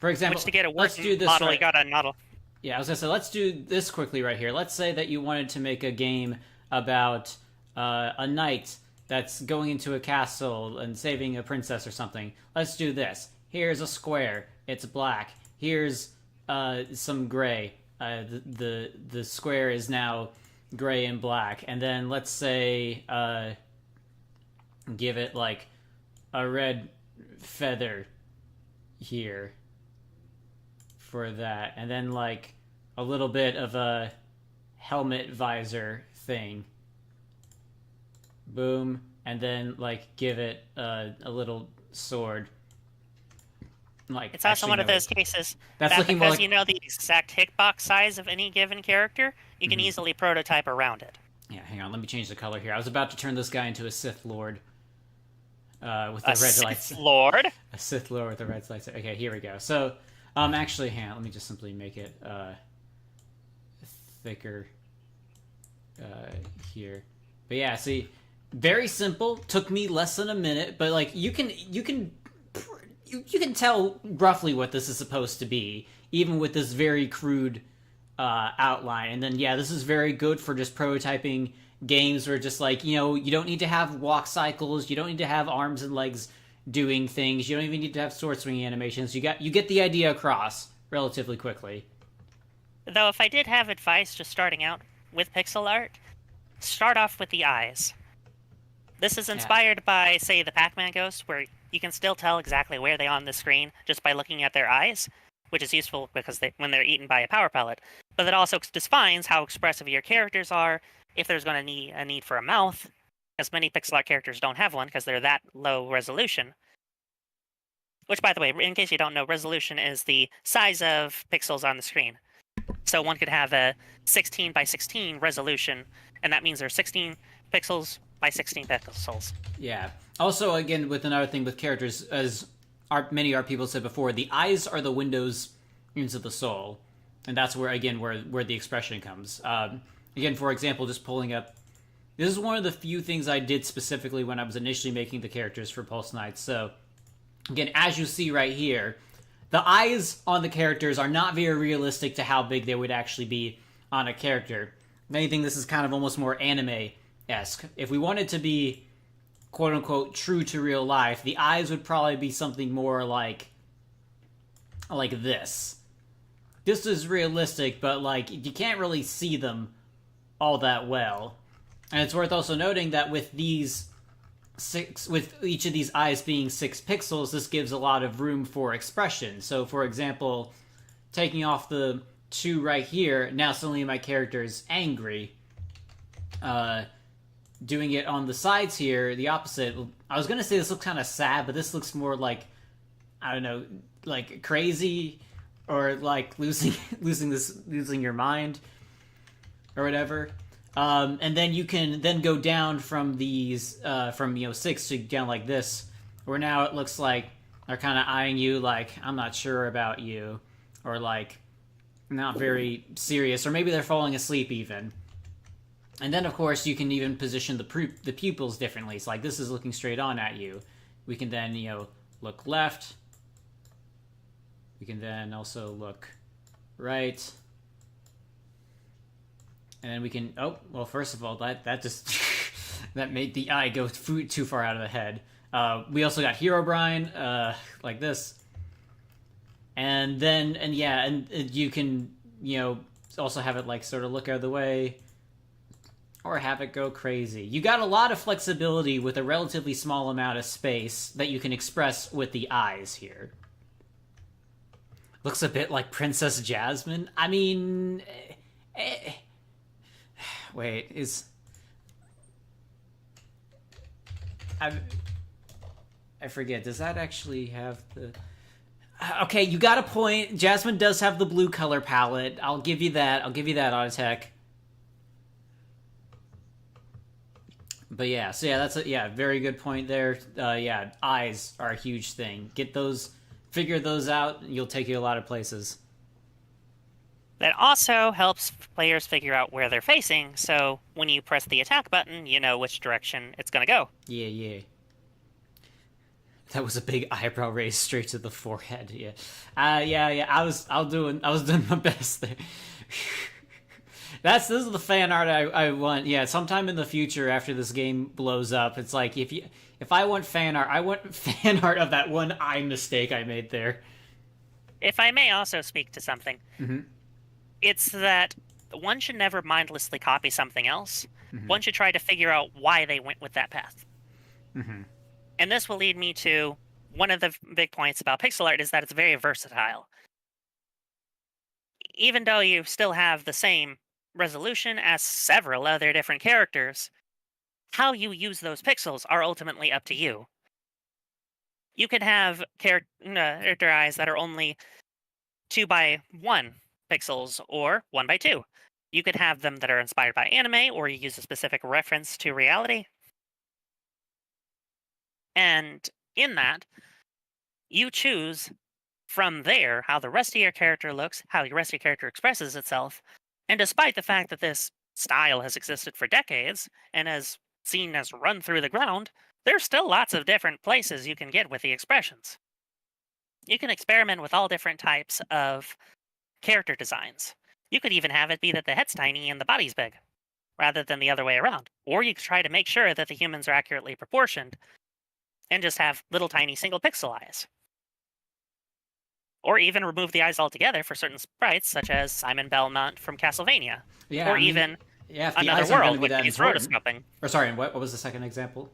For example, which to get a let's working do this model, right. you gotta model. Yeah, I was gonna say, let's do this quickly right here. Let's say that you wanted to make a game about a knight that's going into a castle and saving a princess or something. Let's do this. Here's a square. It's black. Here's some gray. The square is now gray and black. And then let's say give it like a red feather here for that, and then like a little bit of a helmet visor thing. Boom. And then like give it a little sword. Like, it's also one of those cases that's that looking because more like... you know the exact hitbox size of any given character, you can easily prototype around it. Yeah, hang on, let me change the color here. I was about to turn this guy into a Sith Lord. With the A red Sith lights. Lord? A Sith Lord with the red lights. Okay, here we go. So, actually, hang on, let me just simply make it thicker here. But yeah, see, very simple. Took me less than a minute, but like you can tell roughly what this is supposed to be, even with this very crude outline. And then yeah, this is very good for just prototyping games where just like, you know, you don't need to have walk cycles, you don't need to have arms and legs doing things, you don't even need to have sword swinging animations. You get the idea across relatively quickly. Though if I did have advice just starting out with pixel art, start off with the eyes. This is inspired by, say, the Pac-Man ghost, where you can still tell exactly where they are on the screen just by looking at their eyes, which is useful because when they're eaten by a power pellet. But it also defines how expressive your characters are, if there's going to be a need for a mouth, as many pixel art characters don't have one because they're that low resolution. Which, by the way, in case you don't know, resolution is the size of pixels on the screen. So one could have a 16 by 16 resolution, and that means there's 16 pixels by 16 pixels. Yeah. Also, again, with another thing with characters, as many art people said before, the eyes are the windows into the soul, and that's where the expression comes. Again, for example, just pulling up, this is one of the few things I did specifically when I was initially making the characters for Pulse Knights. So, again, as you see right here, the eyes on the characters are not very realistic to how big they would actually be on a character. If anything, this is kind of almost more anime-esque. If we wanted to be, quote-unquote, true to real life, the eyes would probably be something more like this. This is realistic, but, like, you can't really see them all that well. And it's worth also noting that with these with each of these eyes being 6 pixels, this gives a lot of room for expression. So, for example, taking off the 2 right here, now suddenly my character is angry. Doing it on the sides here, the opposite. I was gonna say this looks kind of sad, but this looks more like, I don't know, like crazy, or like losing your mind, or whatever. And then you can then go down from these from 6 to down like this, where now it looks like they're kind of eyeing you like, I'm not sure about you, or like not very serious, or maybe they're falling asleep even. And then, of course, you can even position the pupils differently. It's like, this is looking straight on at you. We can then, look left. We can then also look right. And then we can... Oh, well, first of all, that just... that made the eye go too far out of the head. We also got Herobrine, like this. And then... And yeah, and you can, also have it, like, sort of look out of the way... Or have it go crazy. You got a lot of flexibility with a relatively small amount of space that you can express with the eyes here. Looks a bit like Princess Jasmine. I mean... Wait, is... I forget, does that actually have the... Okay, you got a point. Jasmine does have the blue color palette. I'll give you that, Autotech. But yeah, so yeah, that's a very good point there. Yeah, eyes are a huge thing. Figure those out, and you'll take you a lot of places. That also helps players figure out where they're facing, so when you press the attack button, you know which direction it's gonna go. Yeah. That was a big eyebrow raise straight to the forehead. Yeah. I was doing my best there. This is the fan art I want. Yeah, sometime in the future after this game blows up, it's like if I want fan art, I want fan art of that one eye mistake I made there. If I may also speak to something, it's that one should never mindlessly copy something else. One should try to figure out why they went with that path. And this will lead me to one of the big points about pixel art is that it's very versatile. Even though you still have the same resolution as several other different characters, how you use those pixels are ultimately up to you. You could have character eyes that are only 2x1 pixels or 1x2. You could have them that are inspired by anime, or you use a specific reference to reality. And in that, you choose from there how the rest of your character looks, how the rest of your character expresses itself. And despite the fact that this style has existed for decades and has seen as run through the ground, there's still lots of different places you can get with the expressions. You can experiment with all different types of character designs. You could even have it be that the head's tiny and the body's big, rather than the other way around. Or you could try to make sure that the humans are accurately proportioned and just have little tiny single pixel eyes. Or even remove the eyes altogether for certain sprites, such as Simon Belmont from Castlevania. Yeah, even Another World with its rotoscoping. Or sorry, what was the second example?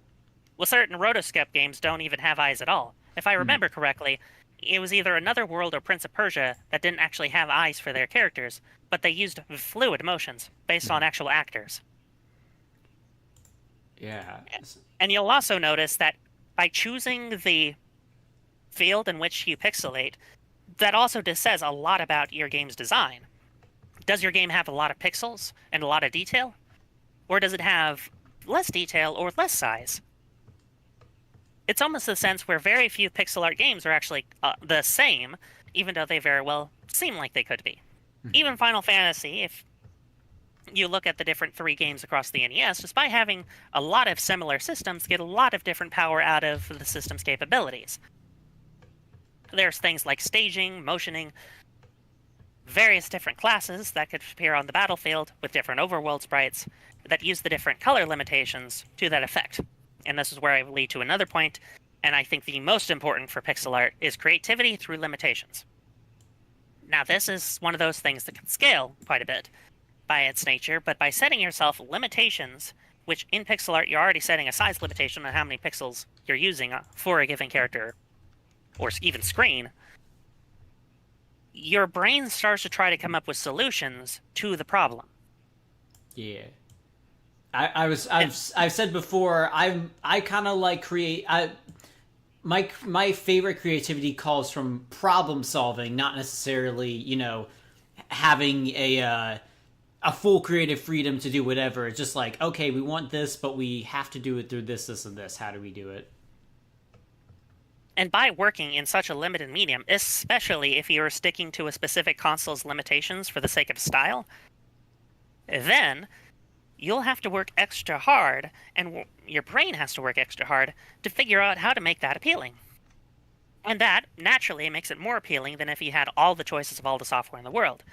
Well, certain rotoscope games don't even have eyes at all. If I remember correctly, it was either Another World or Prince of Persia that didn't actually have eyes for their characters, but they used fluid motions based on actual actors. Yeah. And you'll also notice that by choosing the field in which you pixelate, that also just says a lot about your game's design. Does your game have a lot of pixels and a lot of detail? Or does it have less detail or less size? It's almost the sense where very few pixel art games are actually the same, even though they very well seem like they could be. Even Final Fantasy, if you look at the different 3 games across the NES, despite having a lot of similar systems, get a lot of different power out of the system's capabilities. There's things like staging, motioning, various different classes that could appear on the battlefield with different overworld sprites that use the different color limitations to that effect. And this is where I lead to another point, and I think the most important for pixel art is creativity through limitations. Now, this is one of those things that can scale quite a bit by its nature, but by setting yourself limitations which in pixel art you're already setting a size limitation on how many pixels you're using for a given character or even screen, your brain starts to try to come up with solutions to the problem. Yeah. I've said before, I kind of like my favorite creativity calls from problem solving, not necessarily, having a full creative freedom to do whatever. It's just like, okay, we want this, but we have to do it through this, this, and this. How do we do it? And by working in such a limited medium, especially if you're sticking to a specific console's limitations for the sake of style, then you'll have to work extra hard, and your brain has to work extra hard to figure out how to make that appealing. And that, naturally, makes it more appealing than if you had all the choices of all the software in the world.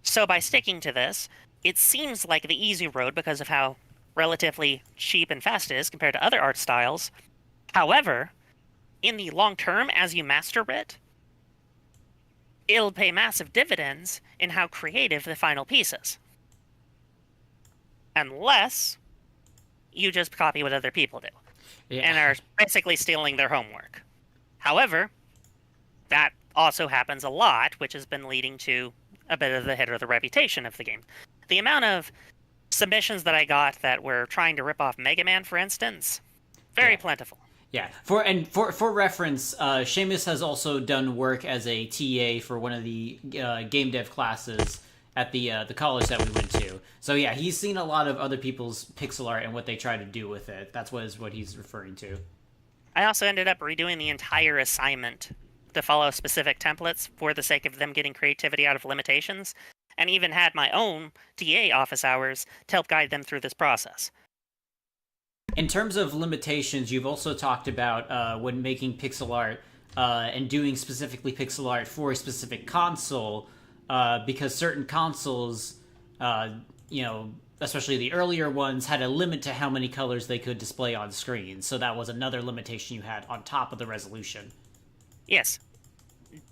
So by sticking to this, it seems like the easy road because of how relatively cheap and fast it is compared to other art styles. However, in the long term, as you master it, it'll pay massive dividends in how creative the final piece is. Unless you just copy what other people do and are basically stealing their homework. However, that also happens a lot, which has been leading to a bit of the hit or the reputation of the game. The amount of submissions that I got that were trying to rip off Mega Man, for instance, very plentiful. Yeah. For reference, Shamus has also done work as a TA for one of the game dev classes at the college that we went to. So yeah, he's seen a lot of other people's pixel art and what they try to do with it. That's what he's referring to. I also ended up redoing the entire assignment to follow specific templates for the sake of them getting creativity out of limitations, and even had my own TA office hours to help guide them through this process. In terms of limitations, you've also talked about when making pixel art and doing specifically pixel art for a specific console, because certain consoles, especially the earlier ones, had a limit to how many colors they could display on screen. So that was another limitation you had on top of the resolution. Yes.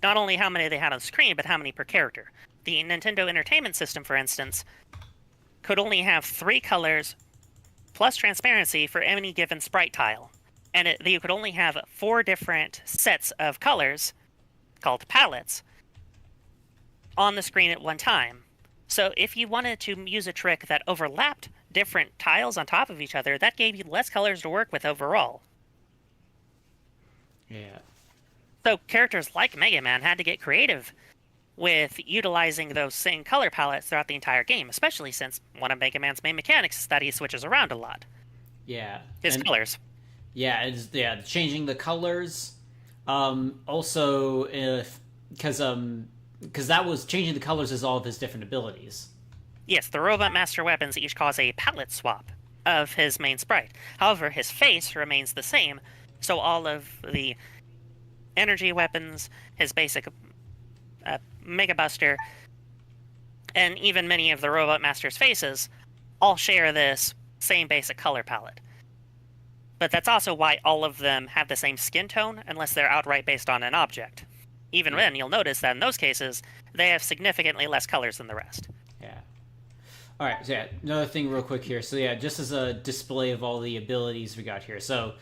Not only how many they had on screen, but how many per character. The Nintendo Entertainment System, for instance, could only have 3 colors plus transparency for any given sprite tile. And you could only have 4 different sets of colors, called palettes, on the screen at one time. So if you wanted to use a trick that overlapped different tiles on top of each other, that gave you less colors to work with overall. Yeah. So characters like Mega Man had to get creative with utilizing those same color palettes throughout the entire game, especially since one of Mega Man's main mechanics is that he switches around a lot. Yeah. His colors. Yeah, changing the colors. Also, because that was changing the colors as all of his different abilities. Yes, the Robot Master weapons each cause a palette swap of his main sprite. However, his face remains the same, so all of the energy weapons, his basic Mega Buster, and even many of the Robot Master's faces all share this same basic color palette. But that's also why all of them have the same skin tone, unless they're outright based on an object. Even then, you'll notice that in those cases, they have significantly less colors than the rest. Yeah. All right, so another thing real quick here. So just as a display of all the abilities we got here. So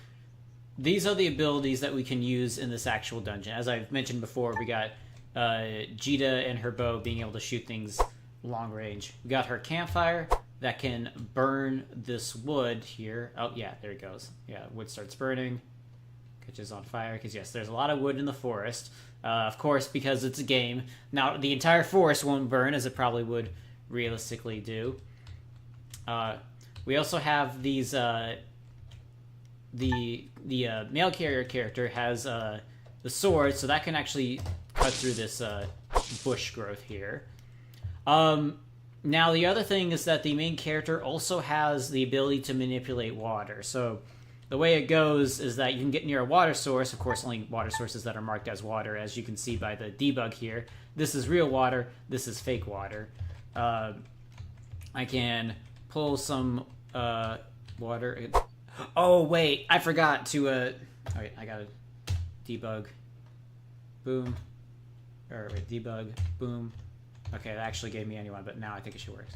these are the abilities that we can use in this actual dungeon. As I've mentioned before, we got Jita and her bow being able to shoot things long range. We got her campfire that can burn this wood here. Oh, yeah, there it goes. Yeah, wood starts burning. Catches on fire, because yes, there's a lot of wood in the forest. Of course, because it's a game. Now, the entire forest won't burn, as it probably would realistically do. We also have these... The mail carrier character has the sword, so that can actually cut through this bush growth here. Now, the other thing is that the main character also has the ability to manipulate water. So the way it goes is that you can get near a water source. Of course, only water sources that are marked as water, as you can see by the debug here. This is real water. This is fake water. I can pull some water. Oh, wait. I forgot to... Alright, I gotta debug. Boom. Or wait, debug. Boom. Okay, that actually gave me anyone, but now I think it should work.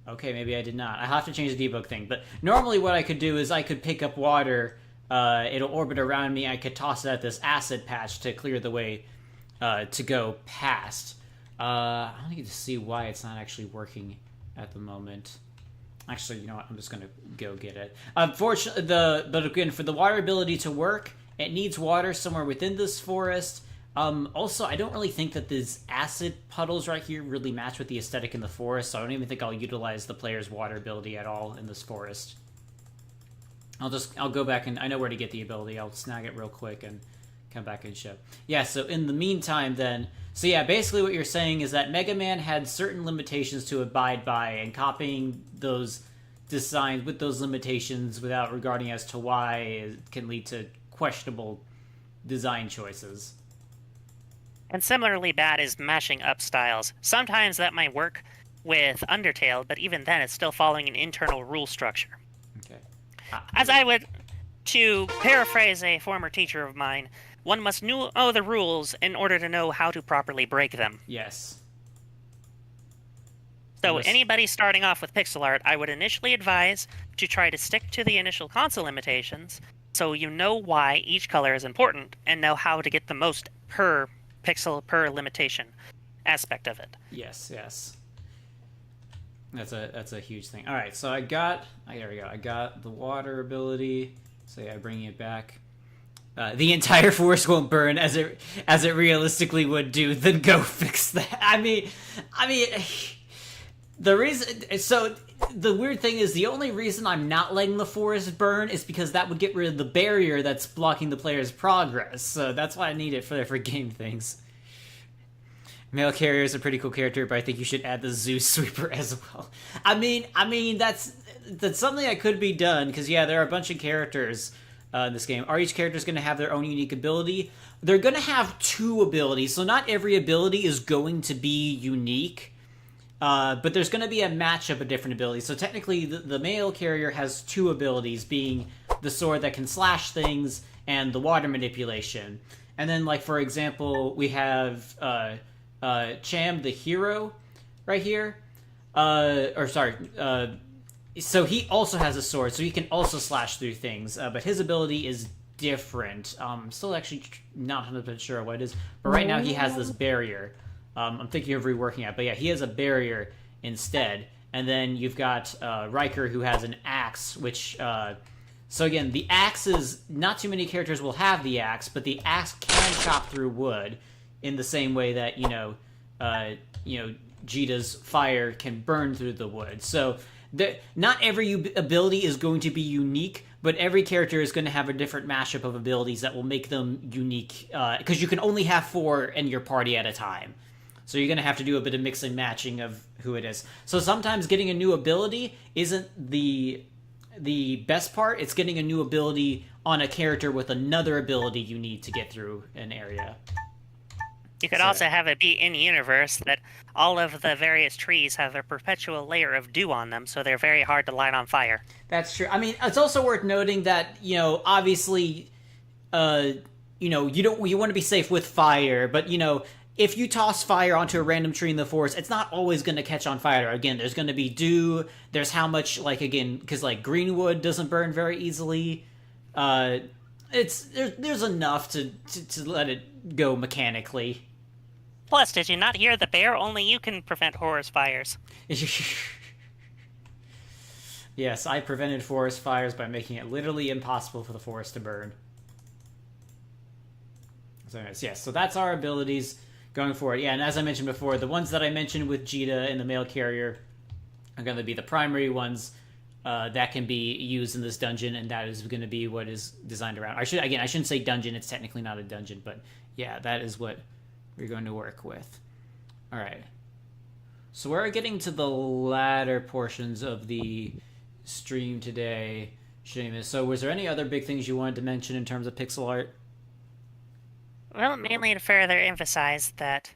Okay, maybe I did not. I have to change the debug thing. But normally, what I could do is I could pick up water. It'll orbit around me. I could toss it at this acid patch to clear the way to go past. I don't need to see why it's not actually working at the moment. Actually, you know what? I'm just gonna go get it. Unfortunately, but again, for the water ability to work, it needs water somewhere within this forest. Also, I don't really think that these acid puddles right here really match with the aesthetic in the forest, so I don't even think I'll utilize the player's water ability at all in this forest. I'll go back and I know where to get the ability. I'll snag it real quick and come back and show. Yeah, so in the meantime then, so yeah, basically what you're saying is that Mega Man had certain limitations to abide by, and copying those designs with those limitations without regarding as to why it can lead to questionable design choices. And similarly bad is mashing up styles. Sometimes that might work with Undertale, but even then it's still following an internal rule structure. Okay. As I would, to paraphrase a former teacher of mine, one must know the rules in order to know how to properly break them. Yes. So anybody starting off with pixel art, I would initially advise to try to stick to the initial console limitations so you know why each color is important and know how to get the most per pixel per limitation aspect of it. Yes, yes. That's a huge thing. All right, so there we go. I got the water ability. So yeah, bringing it back. The entire forest won't burn as it realistically would do. Then go fix that. I mean, the reason. So the weird thing is, the only reason I'm not letting the forest burn is because that would get rid of the barrier that's blocking the player's progress. So that's why I need it for game things. Mail Carrier is a pretty cool character, but I think you should add the Zoo Sweeper as well. I mean that's something that could be done, because yeah, there are a bunch of characters in this game. Are each character is going to have their own unique ability? They're going to have two abilities, so not every ability is going to be unique. But there's going to be a matchup of different abilities. So technically, the Mail Carrier has two abilities, being the sword that can slash things and the water manipulation. And then, like, for example, we have Cham, the hero, right here. So he also has a sword, so he can also slash through things. But his ability is different. I'm still actually not 100% sure what it is. But right now, he has this barrier. I'm thinking of reworking it, but yeah, he has a barrier instead. And then you've got Riker, who has an axe, which... so again, the axe is... Not too many characters will have the axe, but the axe can chop through wood in the same way that, Jita's fire can burn through the wood. So not every ability is going to be unique, but every character is going to have a different mashup of abilities that will make them unique, because you can only have 4 in your party at a time. So you're going to have to do a bit of mix and matching of who it is. So sometimes getting a new ability isn't the best part. It's getting a new ability on a character with another ability you need to get through an area. You could also have it be in-universe that all of the various trees have a perpetual layer of dew on them, so they're very hard to light on fire. That's true. I mean, it's also worth noting that, obviously, you want to be safe with fire, but, if you toss fire onto a random tree in the forest, it's not always going to catch on fire. Again, there's going to be dew. There's how much, because, greenwood doesn't burn very easily. There's enough to let it go mechanically. Plus, did you not hear the bear? Only you can prevent forest fires. Yes, I prevented forest fires by making it literally impossible for the forest to burn. So anyways, yes, so that's our abilities going forward. Yeah, and as I mentioned before, the ones that I mentioned with Jita and the Mail Carrier are going to be the primary ones that can be used in this dungeon, and that is going to be what is designed around. I shouldn't say dungeon. It's technically not a dungeon, but yeah, that is what we're going to work with. All right. So we're getting to the latter portions of the stream today, Shamus. So was there any other big things you wanted to mention in terms of pixel art? Well, mainly to further emphasize that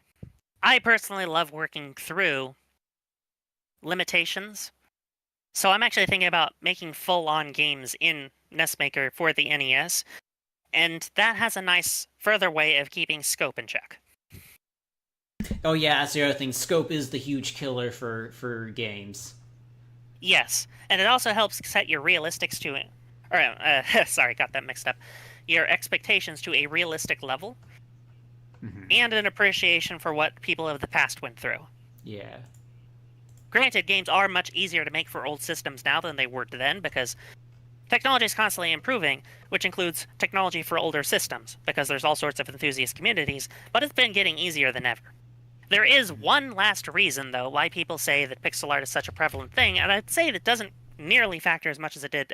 I personally love working through limitations. So I'm actually thinking about making full-on games in NESmaker for the NES, and that has a nice further way of keeping scope in check. Oh yeah, that's the other thing. Scope is the huge killer for games. Yes, and it also helps set your realistics to, or sorry, got that mixed up. Your expectations to a realistic level, and an appreciation for what people of the past went through. Yeah. Granted, games are much easier to make for old systems now than they were then because technology is constantly improving, which includes technology for older systems, because there's all sorts of enthusiast communities, but it's been getting easier than ever. There is one last reason, though, why people say that pixel art is such a prevalent thing, and I'd say that doesn't nearly factor as much as it did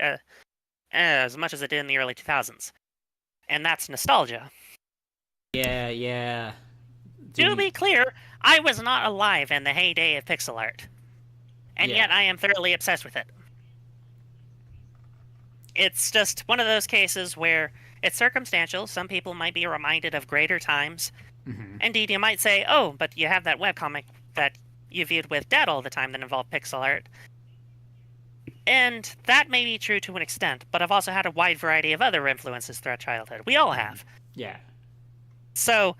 in the early 2000s, and that's nostalgia. Yeah, yeah. To be clear, I was not alive in the heyday of pixel art, and Yeah. yet I am thoroughly obsessed with it. It's just one of those cases where it's circumstantial. Some people might be reminded of greater times. Indeed, you might say, oh, but you have that webcomic that you viewed with Dad all the time that involved pixel art. And that may be true to an extent, but I've also had a wide variety of other influences throughout childhood. We all have. Yeah. So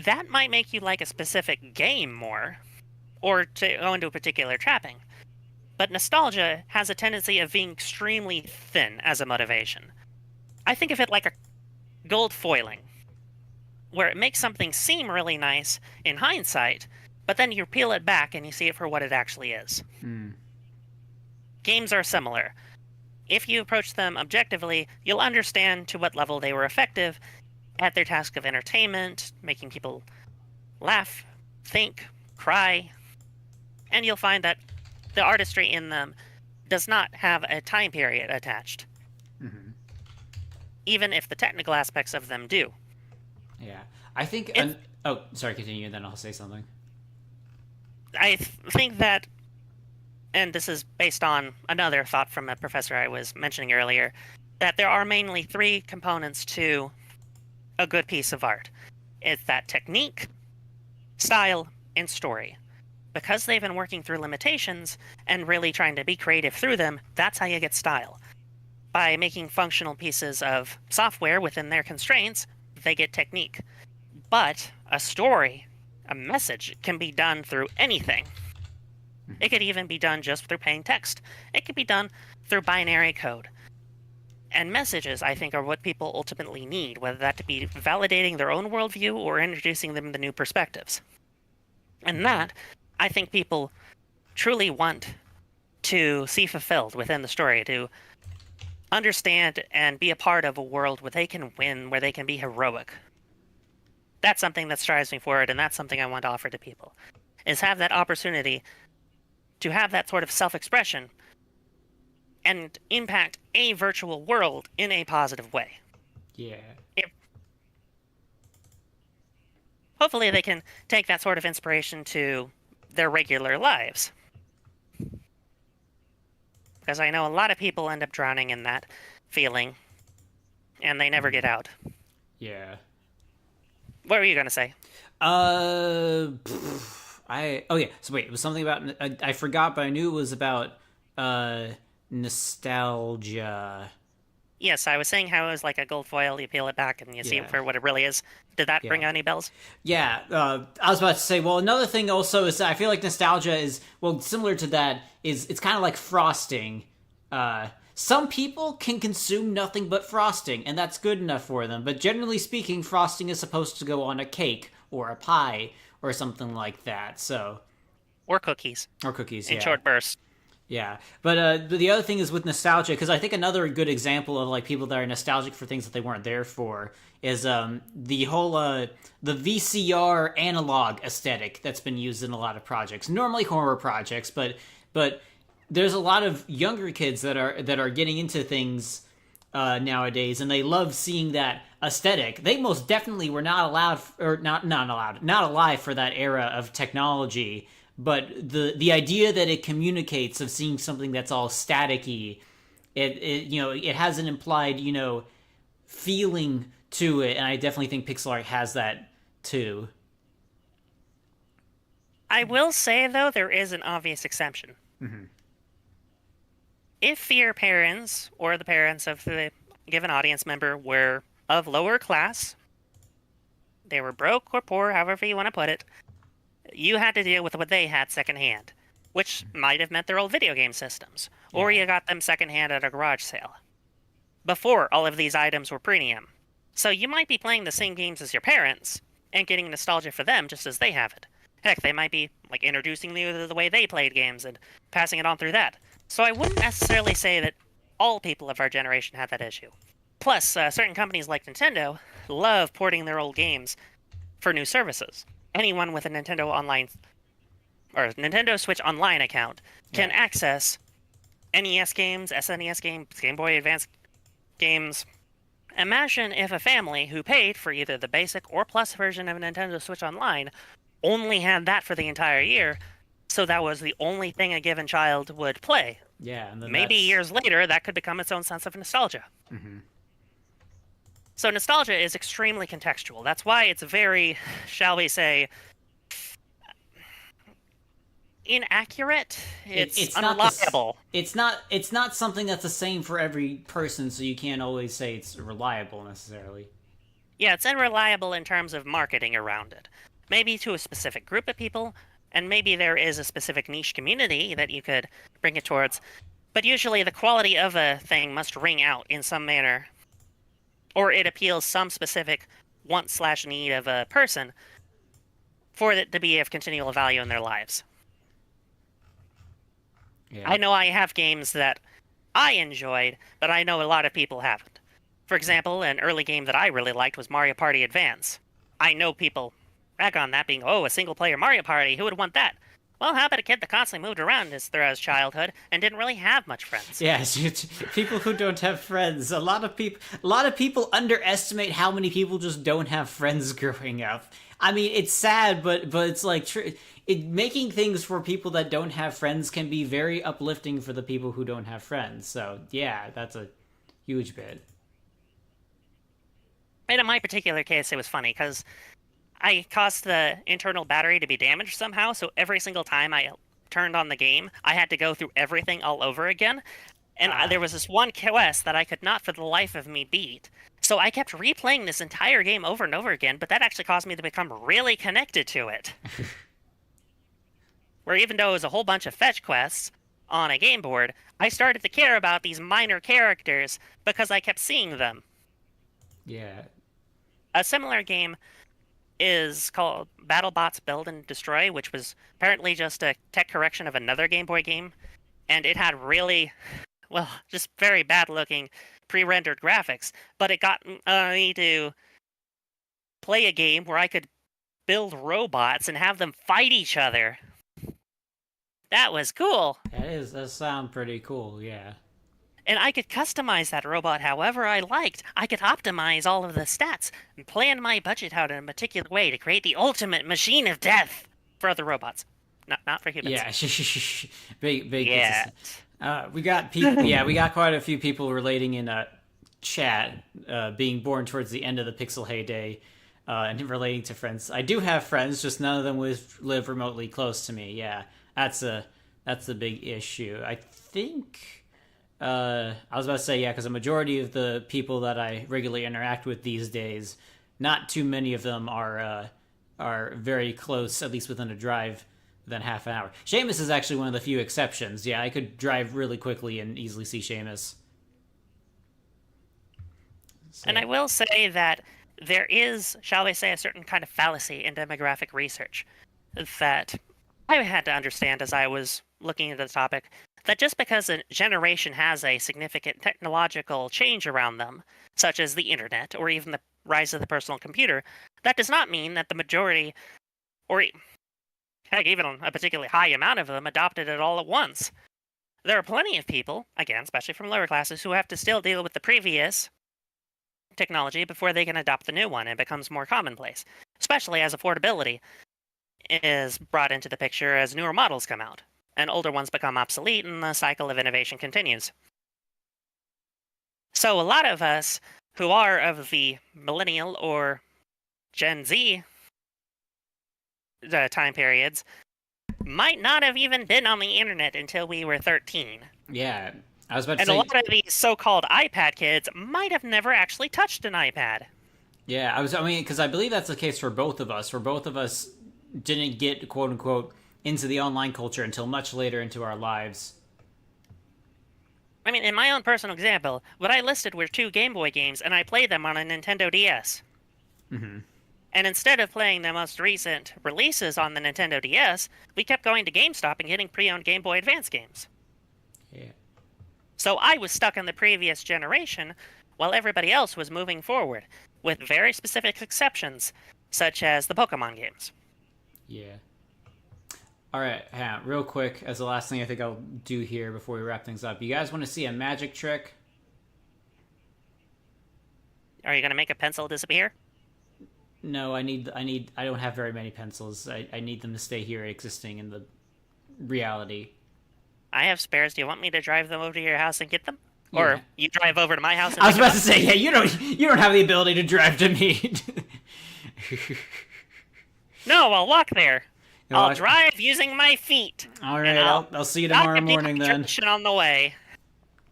that might make you like a specific game more, or to go into a particular trapping. But nostalgia has a tendency of being extremely thin as a motivation. I think of it like a gold foiling, where it makes something seem really nice in hindsight, but then you peel it back and you see it for what it actually is. Games are similar. If you approach them objectively, you'll understand to what level they were effective at their task of entertainment, making people laugh, think, cry, and you'll find that the artistry in them does not have a time period attached, even if the technical aspects of them do. Yeah. I think... oh, sorry, continue, then I'll say something. I think that, and this is based on another thought from a professor I was mentioning earlier, that there are mainly three components to a good piece of art. It's that technique, style, and story. Because they've been working through limitations and really trying to be creative through them, that's how you get style. By making functional pieces of software within their constraints, they get technique. But a story, a message, can be done through anything. It could even be done just through plain text. It could be done through binary code. And messages, I think, are what people ultimately need, whether that to be validating their own worldview or introducing them to new perspectives. And that, I think people truly want to see fulfilled within the story, to understand and be a part of a world where they can win, where they can be heroic. That's something that strives me forward, and that's something I want to offer to people, is have that opportunity to have that sort of self-expression and impact a virtual world in a positive way. Yeah. Hopefully they can take that sort of inspiration to their regular lives. Because I know a lot of people end up drowning in that feeling, and they never get out. Yeah. What were you going to say? Oh yeah. So wait, it was something about... I forgot, but I knew it was about nostalgia. Yes, I was saying how it was like a gold foil. You peel it back and you see it for what it really is. Did that bring any bells? Yeah, I was about to say, well, another thing also is that I feel like nostalgia is, well, similar to that, is it's kind of like frosting. Some people can consume nothing but frosting, and that's good enough for them, but generally speaking, frosting is supposed to go on a cake, or a pie, or something like that, so... Or cookies. Or cookies, in short bursts. Yeah, but the other thing is with nostalgia, because I think another good example of like people that are nostalgic for things that they weren't there for is the whole the VCR analog aesthetic that's been used in a lot of projects, normally horror projects, but there's a lot of younger kids that are getting into things nowadays, and they love seeing that aesthetic. They most definitely were not alive for that era of technology. But the idea that it communicates of seeing something that's all staticky, it has an implied, feeling to it, and I definitely think pixel art has that too. I will say, though, there is an obvious exception. If your parents or the parents of the given audience member were of lower class, they were broke or poor, however you want to put it, you had to deal with what they had secondhand. which might have meant their old video game systems, or Yeah. you got them secondhand at a garage sale, before all of these items were premium. So you might be playing the same games as your parents and getting nostalgia for them just as they have it. Heck, they might be like introducing you to the way they played games and passing it on through that. So I wouldn't necessarily say that all people of our generation have that issue. Plus, certain companies like Nintendo love porting their old games for new services. Anyone with a Nintendo Online or Nintendo Switch Online account can Yeah. access NES games, SNES games, Game Boy Advance games. Imagine if a family who paid for either the basic or plus version of Nintendo Switch Online only had that for the entire year, so that was the only thing a given child would play. Yeah, and then Maybe that's years later, that could become its own sense of nostalgia. So nostalgia is extremely contextual. That's why it's very, shall we say, inaccurate. It's not the unreliable. it's not something that's the same for every person, so you can't always say it's reliable necessarily. Yeah, it's unreliable in terms of marketing around it. Maybe to a specific group of people, and maybe there is a specific niche community that you could bring it towards. But usually the quality of a thing must ring out in some manner, or it appeals some specific want/need of a person for it to be of continual value in their lives. Yeah. I know I have games that I enjoyed, but I know a lot of people haven't. For example, an early game that I really liked was Mario Party Advance. I know people rag on that being, oh, a single player Mario Party, who would want that? Well, how about a kid that constantly moved around throughout his childhood and didn't really have much friends? Yeah, people who don't have friends. A lot of people underestimate how many people just don't have friends growing up. I mean, it's sad, but it's like making things for people that don't have friends can be very uplifting for the people who don't have friends. So yeah, that's a huge bit. And in my particular case, it was funny because I caused the internal battery to be damaged somehow, so every single time I turned on the game, I had to go through everything all over again. And there was this one quest that I could not for the life of me beat. So I kept replaying this entire game over and over again, but that actually caused me to become really connected to it. Where even though it was a whole bunch of fetch quests on a game board, I started to care about these minor characters because I kept seeing them. Yeah. A similar game is called BattleBots Build and Destroy, which was apparently just a tech correction of another Game Boy game. And it had really, well, just very bad looking pre-rendered graphics. But it got me to play a game where I could build robots and have them fight each other. That was cool. That sounds pretty cool, yeah. And I could customize that robot however I liked. I could optimize all of the stats and plan my budget out in a particular way to create the ultimate machine of death for other robots. Not for humans. Yeah, big Yeah. we got people. Yeah, we got quite a few people relating in chat, being born towards the end of the Pixel heyday, and relating to friends. I do have friends, just none of them live remotely close to me. Yeah, that's a big issue. I think. I was about to say, yeah, because a majority of the people that I regularly interact with these days, not too many of them are very close, at least within a drive, within half an hour. Shamus is actually one of the few exceptions. Yeah, I could drive really quickly and easily see Shamus. So, And I will say that there is, shall we say, a certain kind of fallacy in demographic research that I had to understand as I was looking into the topic, that just because a generation has a significant technological change around them, such as the internet or even the rise of the personal computer, that does not mean that the majority, or heck, even a particularly high amount of them, adopted it all at once. There are plenty of people, again, especially from lower classes, who have to still deal with the previous technology before they can adopt the new one and it becomes more commonplace, especially as affordability is brought into the picture as newer models come out and older ones become obsolete and the cycle of innovation continues. So a lot of us who are of the millennial or Gen Z time periods might not have even been on the internet until we were 13. yeah, I was about to And say. a lot of these so-called iPad kids might have never actually touched an iPad. Yeah, because I believe that's the case for both of us. Where both of us didn't get quote unquote into the online culture until much later into our lives. I mean, in my own personal example, what I listed were 2 Game Boy games, and I played them on a Nintendo DS. Mm-hmm. And instead of playing the most recent releases on the Nintendo DS, we kept going to GameStop and getting pre-owned Game Boy Advance games. Yeah. So I was stuck in the previous generation, while everybody else was moving forward, with very specific exceptions, such as the Pokemon games. Yeah. All right, real quick, as the last thing I think I'll do here before we wrap things up. You guys want to see a magic trick? Are you going to make a pencil disappear? No, I don't have very many pencils. I need them to stay here existing in the reality. I have spares. Do you want me to drive them over to your house and get them? Yeah. Or you drive over to my house and I was pick them about to say, yeah, you don't have the ability to drive to me. No, I'll walk there. You I'll walk- drive using my feet. All right, and I'll see you tomorrow morning then. On the way.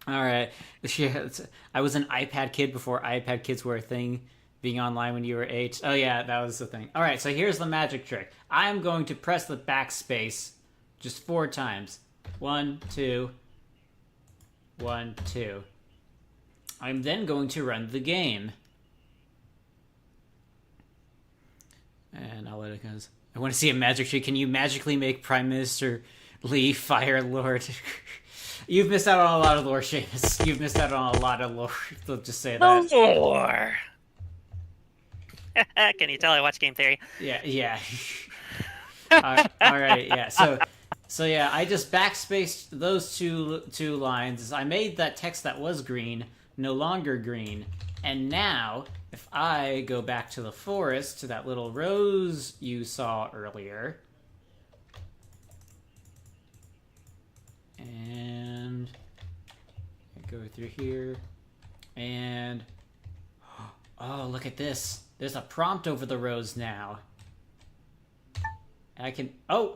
All right. Yeah, I was an iPad kid before iPad kids were a thing, being online when you were 8. Oh yeah, that was the thing. All right, so here's the magic trick. I'm going to press the backspace just 4 times. 1, 2, 1, 2. I'm then going to run the game. And I'll let it go. I want to see a magic trick. Can you magically make Prime Minister Lee Fire Lord? You've missed out on a lot of lore, Shamus. You've missed out on a lot of lore. Let's just say that. Lore. Can you tell I watch Game Theory? Yeah. All right, yeah. So yeah, I just backspaced those two lines. I made that text that was green no longer green. And now, if I go back to the forest, to that little rose you saw earlier, and I go through here, and oh, look at this. There's a prompt over the rose now. I can, oh,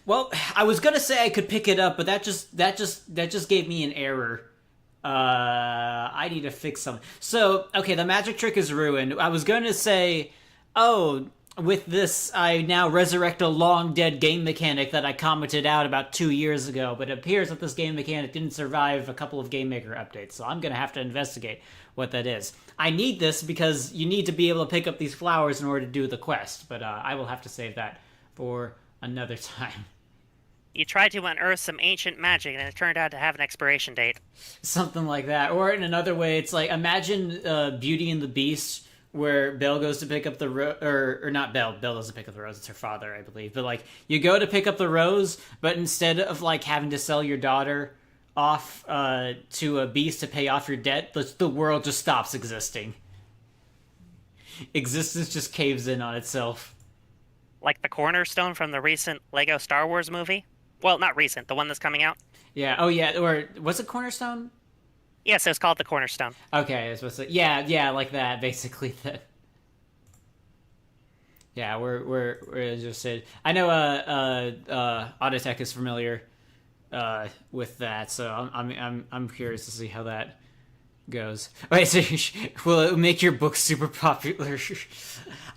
well, I was gonna say I could pick it up, but that just gave me an error. I need to fix something. So, okay, the magic trick is ruined. I was going to say, oh, with this, I now resurrect a long-dead game mechanic that I commented out about 2 years ago, but it appears that this game mechanic didn't survive a couple of Game Maker updates, so I'm going to have to investigate what that is. I need this because you need to be able to pick up these flowers in order to do the quest, but I will have to save that for another time. You tried to unearth some ancient magic, and it turned out to have an expiration date. Something like that. Or in another way, it's like, imagine Beauty and the Beast, where Belle goes to pick up the rose, or not Belle doesn't pick up the rose, it's her father, I believe. But, like, you go to pick up the rose, but instead of, like, having to sell your daughter off to a beast to pay off your debt, the world just stops existing. Existence just caves in on itself. Like the cornerstone from the recent Lego Star Wars movie? Well, not recent, the one that's coming out. Yeah, oh yeah, or was it Cornerstone? Yes, it was called the Cornerstone. Okay, I was supposed to, yeah, like that, basically. Yeah, we're interested. I know Autotech is familiar with that, so I'm curious to see how that goes. Wait, so will it make your book super popular?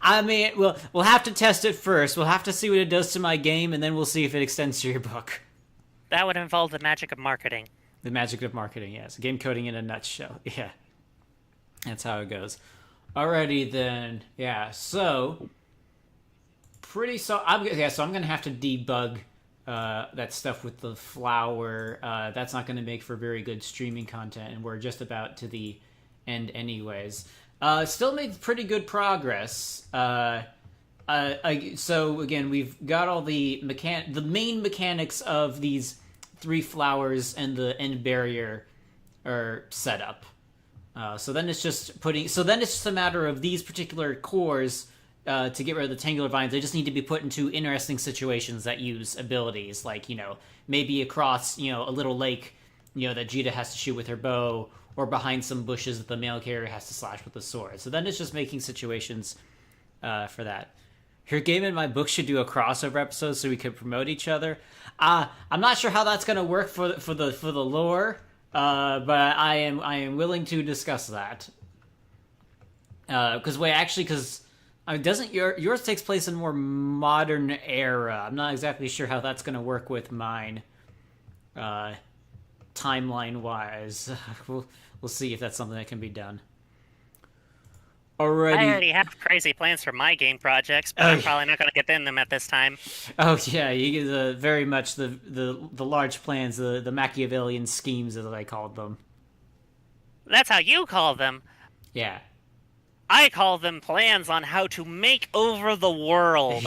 I mean, we'll have to test it first. We'll have to see what it does to my game, and then we'll see if it extends to your book. That would involve the magic of marketing. The magic of marketing, yes. Game coding in a nutshell. Yeah. That's how it goes. Alrighty then. Yeah, so so I'm going to have to debug that stuff with the flower. That's not going to make for very good streaming content, and we're just about to the end anyways. Still made pretty good progress. So again, we've got all the main mechanics of these 3 flowers and the end barrier are set up. So then it's just a matter of these particular cores to get rid of the tangular vines. They just need to be put into interesting situations that use abilities, like, maybe across, a little lake, that Jita has to shoot with her bow, or behind some bushes that the male character has to slash with a sword. So then it's just making situations for that. Your game and my book should do a crossover episode so we could promote each other. I'm not sure how that's gonna work for the lore, but I am willing to discuss that. Because Doesn't yours takes place in more modern era? I'm not exactly sure how that's gonna work with mine, uh, timeline wise. We'll see if that's something that can be done. I Already. already have crazy plans for my game projects, but Oh I'm yeah. probably not going to get in them at this time. Oh yeah. You get very much the large plans, the Machiavellian schemes as I called them. That's how you call them. Yeah. I call them plans on how to make over the world.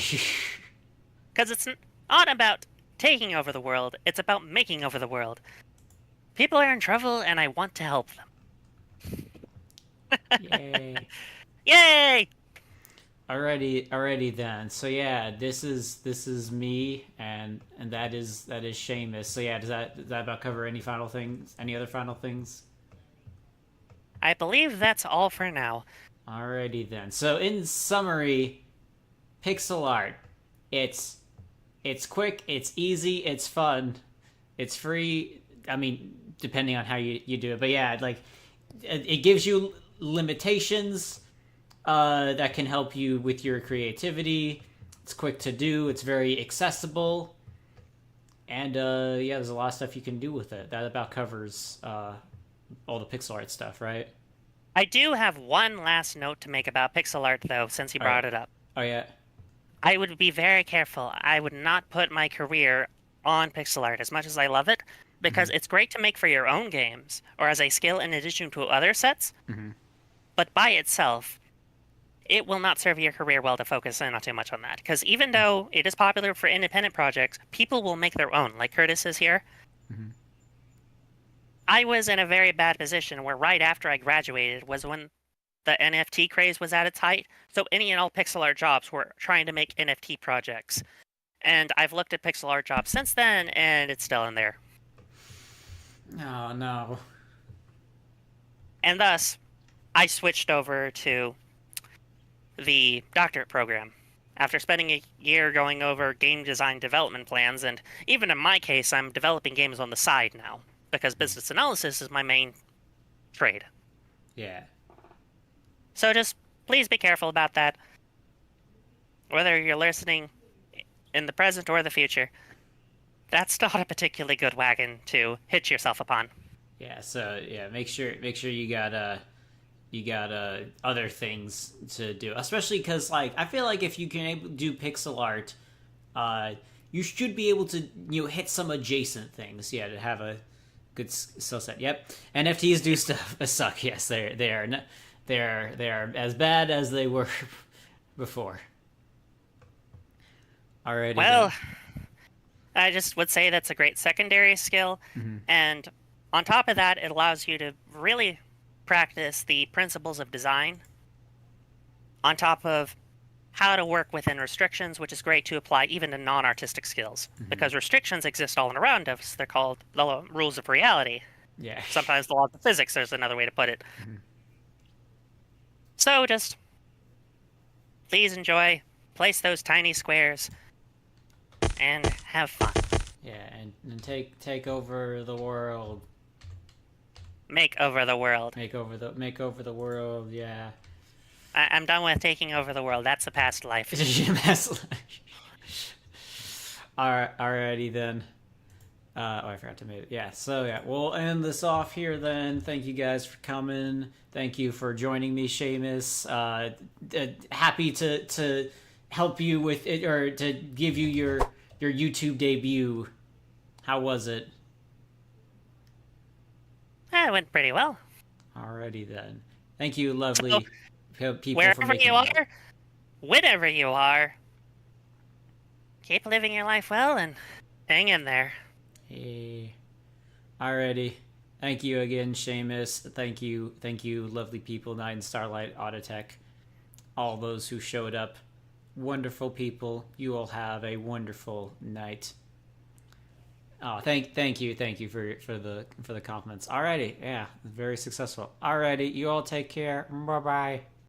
Because it's not about taking over the world, it's about making over the world. People are in trouble, and I want to help them. Yay. Yay! Already then. So yeah, this is me, and that is Shamus. So yeah, does that about cover any final things? Any other final things? I believe that's all for now. Alrighty then. So in summary, pixel art. It's it's quick, it's easy, it's fun, it's free. I mean, depending on how you do it, but yeah, like it gives you limitations that can help you with your creativity. It's quick to do. It's very accessible, and yeah, there's a lot of stuff you can do with it. That about covers all the pixel art stuff, right? I do have one last note to make about pixel art, though, since you All right. brought it up. Oh yeah. I would be very careful. I would not put my career on pixel art as much as I love it, because Mm-hmm. it's great to make for your own games or as a skill in addition to other sets, Mm-hmm. but by itself, it will not serve your career well to focus in not too much on that. Because even though it is popular for independent projects, people will make their own, like Curtis is here. Mm-hmm. I was in a very bad position where right after I graduated was when the NFT craze was at its height. So any and all pixel art jobs were trying to make NFT projects. And I've looked at pixel art jobs since then, and it's still in there. Oh no. And thus, I switched over to the doctorate program. After spending a year going over game design development plans, and even in my case, I'm developing games on the side now, because business analysis is my main trade. Yeah. So just please be careful about that. Whether you're listening in the present or the future, that's not a particularly good wagon to hitch yourself upon. Yeah. So yeah, make sure you got other things to do, especially because like I feel like if you can do pixel art, uh, you should be able to hit some adjacent things. Yeah, to have a good skill set. Yep, NFTs do stuff suck. Yes, they are as bad as they were before. Alrighty Well, then. I just would say that's a great secondary skill, Mm-hmm. and on top of that, it allows you to really practice the principles of design on top of how to work within restrictions, which is great to apply even to non-artistic skills. Mm-hmm. Because restrictions exist all around us. They're called the rules of reality. Yeah. Sometimes the laws of physics, there's another way to put it. Mm-hmm. So just please enjoy, place those tiny squares, and have fun. Yeah, and take over the world. Make over the world. Make over the world. Yeah. I'm done with taking over the world. That's a past life. Alrighty then. I forgot to make it. Yeah, so yeah, we'll end this off here then. Thank you guys for coming. Thank you for joining me, Shamus. Happy to help you with it, or to give you your YouTube debut. How was it? It went pretty well. Alrighty then. Thank you, lovely people, for Wherever making you it. are, whenever you are, keep living your life well and hang in there. Hey. Alrighty. Thank you again, Shamus. Thank you, lovely people, Night and Starlight, Autotech, all those who showed up. Wonderful people. You all have a wonderful night. Oh, thank you for the compliments. Alrighty, yeah, very successful. Alrighty, you all take care. Bye bye.